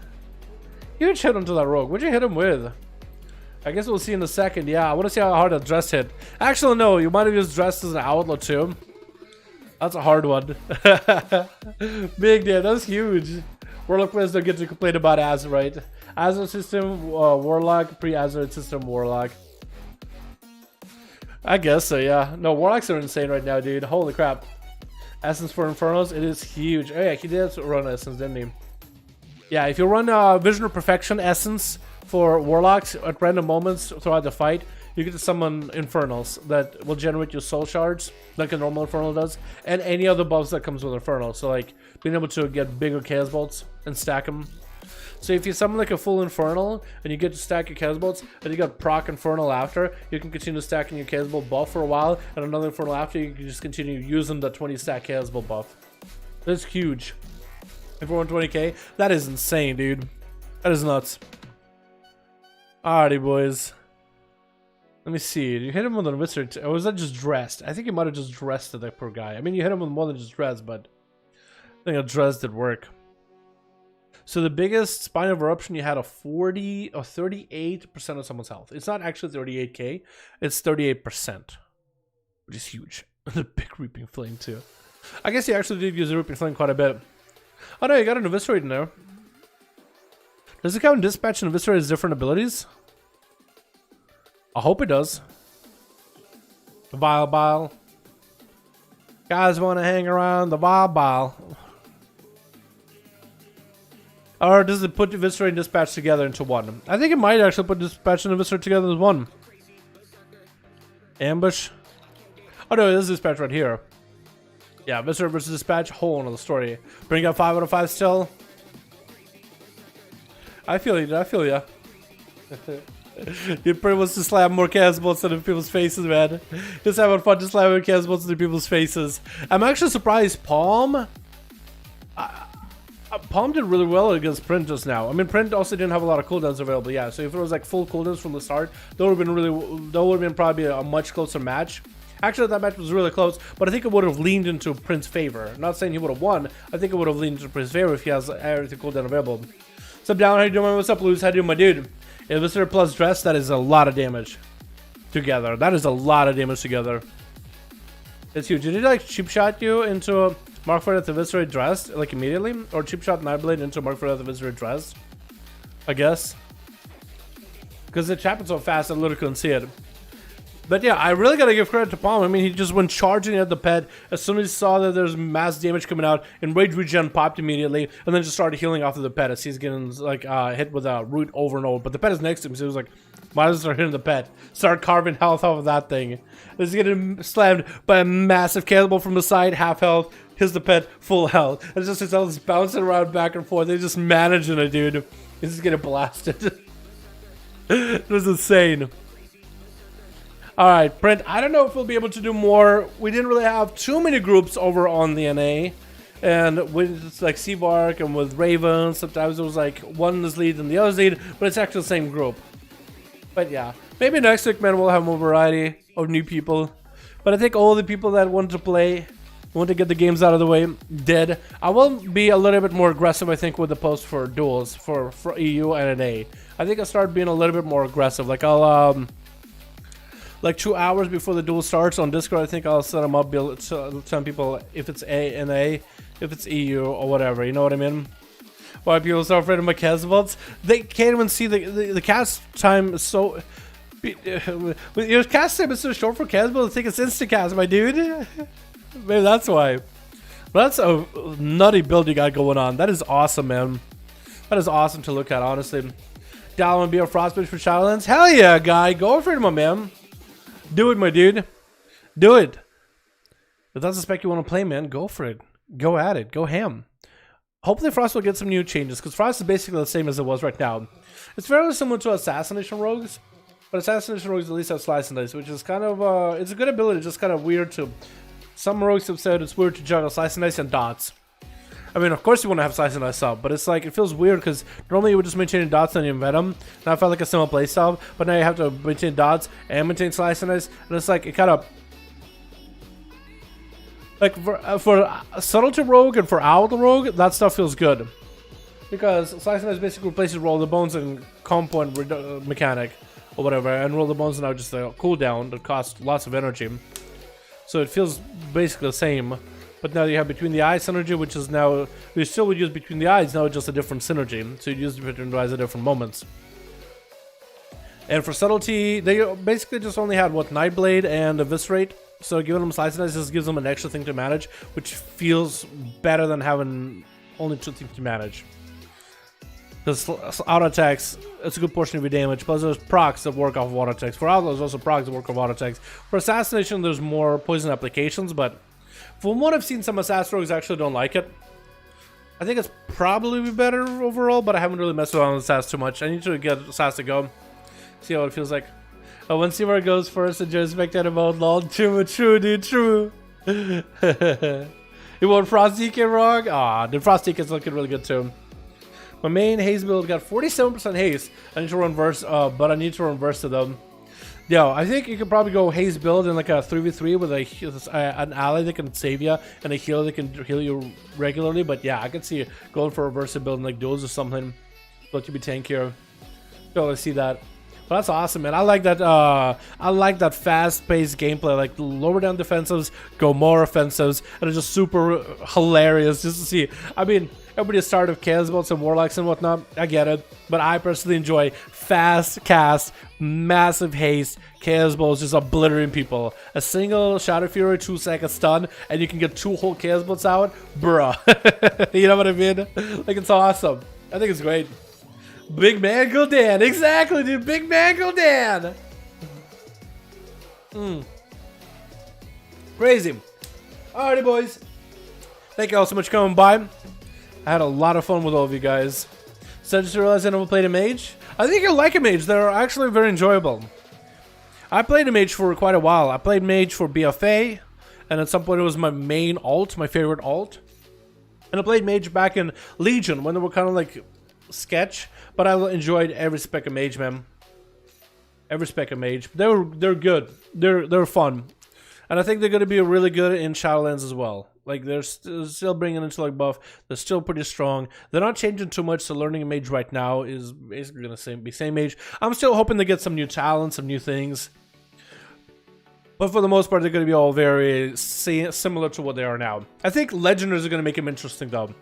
Huge hit onto that rogue. What'd you hit him with? I guess we'll see in a second. Yeah, I want to see how hard a dress hit. Actually, no. You might have used dressed as an outlaw, too. That's a hard one. Big damn. That's huge. Warlock players don't get to complain about Azeroth. Azeroth system, Warlock, pre-Azeroth system, Warlock. I guess so, yeah. No, Warlocks are insane right now, dude. Holy crap. Essence for Infernos, it is huge. Oh yeah, he did run Essence, didn't he? Yeah, if you run Vision of Perfection Essence for Warlocks at random moments throughout the fight, you get to summon Infernals that will generate your soul shards, like a normal Infernal does, and any other buffs that comes with Infernal. So like being able to get bigger Chaos Bolts and stack them. So if you summon like a full Infernal and you get to stack your Chaos Bolts, and you got proc Infernal after, you can continue stacking your Chaos Bolt buff for a while, and another Infernal after, you can just continue using the 20 stack Chaos Bolt buff. That's huge. If we're on 20k, that is insane, dude. That is nuts. Alrighty, boys. Let me see. You hit him with a wizard, or was that just dressed? I think you might have just dressed to that poor guy. I mean, you hit him with more than just dress, but I think a dress did work. So the biggest Spine of Eruption, you had a 40 or 38% of someone's health. It's not actually 38k, it's 38%, which is huge. And a big Reaping Flame too. I guess he actually did use European Flame quite a bit. Oh no, you got an Eviscerate in there. Does it count Dispatch and Eviscerate as different abilities? I hope it does. Bile. Guys want to hang around the bile. Or does it put Eviscerate and Dispatch together into one? I think it might actually put Dispatch and Eviscerate together as one. Ambush. Oh no, this is Dispatch right here. Yeah, Eviscerate versus Dispatch, whole another story. Bring up 5 out of 5 still. I feel you, I feel ya. Dude, pretty wants to slam more cannonballs into people's faces, man. Just having fun to slam more cannonballs into people's faces. I'm actually surprised Palm did really well against Print just now. I mean, Print also didn't have a lot of cooldowns available, yeah. So if it was like full cooldowns from the start, that would have been probably a much closer match. Actually, that match was really close, but I think it would have leaned into Print's favor. Not saying he would have won. I think it would have leaned into Print's favor if he has everything cooldown available. What's up, Down? How you doing? What's up, Luz? How you doing, my dude? Eviscerate plus Dress, that is a lot of damage together. That is a lot of damage together. It's huge. Did he like cheap shot you into a Mark for Death Eviscerate Dressed like immediately? Or cheap shot Nightblade into Mark for Death Eviscerate Dressed? I guess. Because it happened so fast I literally couldn't see it. But yeah, I really gotta give credit to Palm. I mean, he just went charging at the pet as soon as he saw that there's mass damage coming out, and Rage Regen popped immediately, and then just started healing off of the pet as he's getting like hit with a root over and over. But the pet is next to him, so he was like, might as well start hitting the pet. Start carving health off of that thing. He's getting slammed by a massive cannonball from the side, half health. Hits the pet, full health. It's just his health is bouncing around back and forth. They're just managing it, dude. He's just getting blasted. It was insane. Alright, Brent, I don't know if we'll be able to do more. We didn't really have too many groups over on the NA. And with like Seabark and with Raven, sometimes it was like one is lead and the other's lead, but it's actually the same group. But yeah, maybe next week, man, we'll have more variety of new people. But I think all the people that wanted to play, want to get the games out of the way, did. I will be a little bit more aggressive, I think, with the post for duels for EU and NA. I think I'll start being a little bit more aggressive. Like I'll like 2 hours before the duel starts on Discord, I think I'll set them up, tell people if it's NA, if it's EU or whatever, you know what I mean? Why people are so afraid of my cast. They can't even see the cast time is so... Your cast time is so short for castballs, I think it's insta-cast, my dude. Maybe that's why. But that's a nutty build you got going on. That is awesome, man. That is awesome to look at, honestly. Dalaran be a Frostbite for Shadowlands? Hell yeah, guy. Go for it, my man. Do it, my dude. Do it. If that's the spec you want to play, man, go for it. Go at it. Go ham. Hopefully Frost will get some new changes, because Frost is basically the same as it was right now. It's very similar to Assassination Rogues, but Assassination Rogues at least have Slice and Dice, which is kind of, it's a good ability, just kind of weird to... Some rogues have said it's weird to juggle Slice and Dice and dots. I mean, of course you want to have Slice and Dice up, but it's like, it feels weird, because normally you would just maintain dots and you invent them, and I felt like a similar playstyle, but now you have to maintain dots and maintain Slice and Dice, and it's like, it kind of... Like, for Subtlety Rogue and for Owl Rogue, that stuff feels good. Because Slice and Dice basically replaces Roll the Bones and Compo and mechanic, or whatever, and Roll the Bones is now just a cooldown that costs lots of energy. So it feels basically the same. But now you have Between the Eyes synergy, which is now... We still would use Between the Eyes, now it's just a different synergy. So you use Between the Eyes at different moments. And for Subtlety, they basically just only had, what, Nightblade and Eviscerate. So giving them Slice and Dice just gives them an extra thing to manage, which feels better than having only 2 things to manage. Because auto attacks, it's a good portion of your damage, plus there's procs that work off of auto attacks. For Outlaws, there's also procs that work off auto attacks. For Assassination, there's more poison applications, but from what I've seen, some Assassin Rogues actually don't like it. I think it's probably better overall, but I haven't really messed around with Assass too much. I need to get Assass to go, see how it feels like. Oh, when Seamer goes first, enjoy spectator mode, lol. True, dude, true. You want Frost DK wrong? Ah, the Frost DK is looking really good too. My main haze build got 47% haze. I need to run verse, but I need to run verse to them. Yo, I think you could probably go haze build in like a 3v3 with an ally that can save you and a healer that can heal you regularly. But yeah, I could see going for a versa build in like duels or something. But to be tankier. Totally see that. But that's awesome, man. I like that. I like that fast-paced gameplay. Like lower down defensives, go more offensives, and it's just super hilarious just to see. I mean, everybody is tired of chaos bolts and warlocks and whatnot. I get it, but I personally enjoy fast cast, massive haste, chaos bolts just obliterating people. A single Shadow Fury 2-second stun, and you can get 2 whole chaos bolts out, bruh. You know what I mean? Like it's awesome. I think it's great. Big man Gul'dan, exactly, dude. Big man Gul'dan. Crazy. Alrighty, boys. Thank you all so much for coming by. I had a lot of fun with all of you guys. So I just realized I never played a mage. I think I like a mage. They're actually very enjoyable. I played a mage for quite a while. I played mage for BFA, and at some point it was my main alt, my favorite alt. And I played mage back in Legion when they were kind of like sketch, but I enjoyed every spec of mage, man. Every spec of mage. They're good. They're fun, and I think they're going to be really good in Shadowlands as well. Like they're still bringing intellect buff. They're still pretty strong. They're not changing too much. So learning a mage right now is basically going to be same mage. I'm still hoping to get some new talents, some new things. But for the most part, they're going to be all very similar to what they are now. I think legendaries are going to make them interesting, though.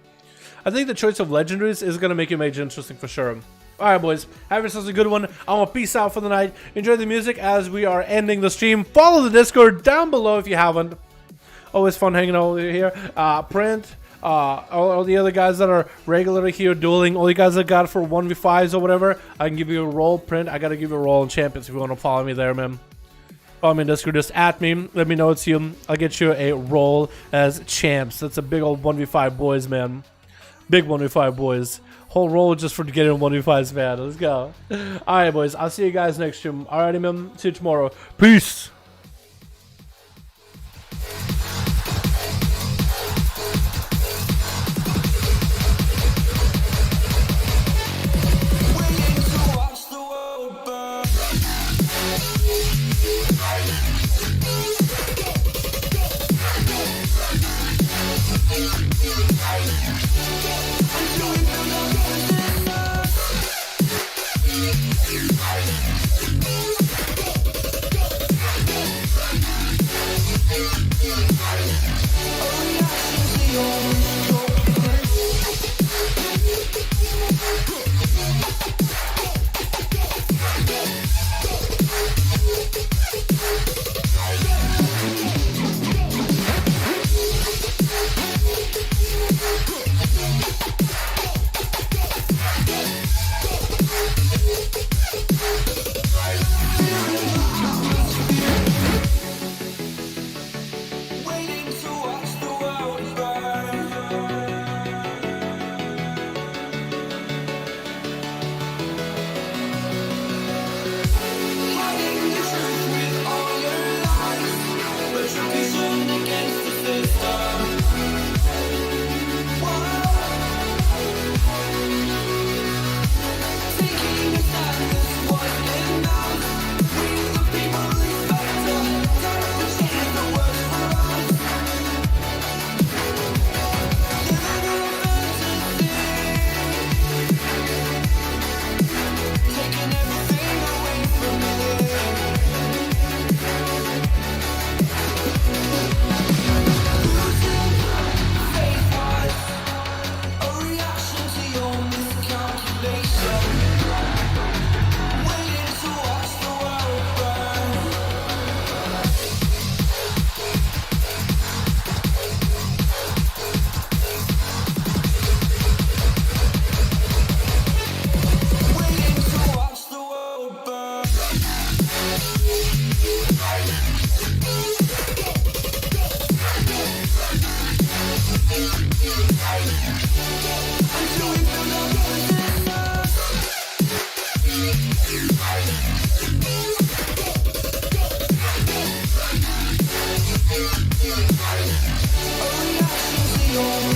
I think the choice of legendaries is going to make your mage interesting for sure. Alright, boys. Have yourselves a good one. I'm going to peace out for the night. Enjoy the music as we are ending the stream. Follow the Discord down below if you haven't. Always fun hanging out here. Print. All the other guys that are regularly here dueling. All you guys that got for 1v5s or whatever. I can give you a role. Print. I got to give you a role in Champions if you want to follow me there, man. Follow me in Discord, just at me, let me know it's you. I'll get you a role as champs. That's a big old 1v5 boys, man. Big 1v5 boys. Whole role just for getting 1v5s, man. Let's go. Alright, boys. I'll see you guys next stream. Alrighty, man. See you tomorrow. Peace. Oh, yeah,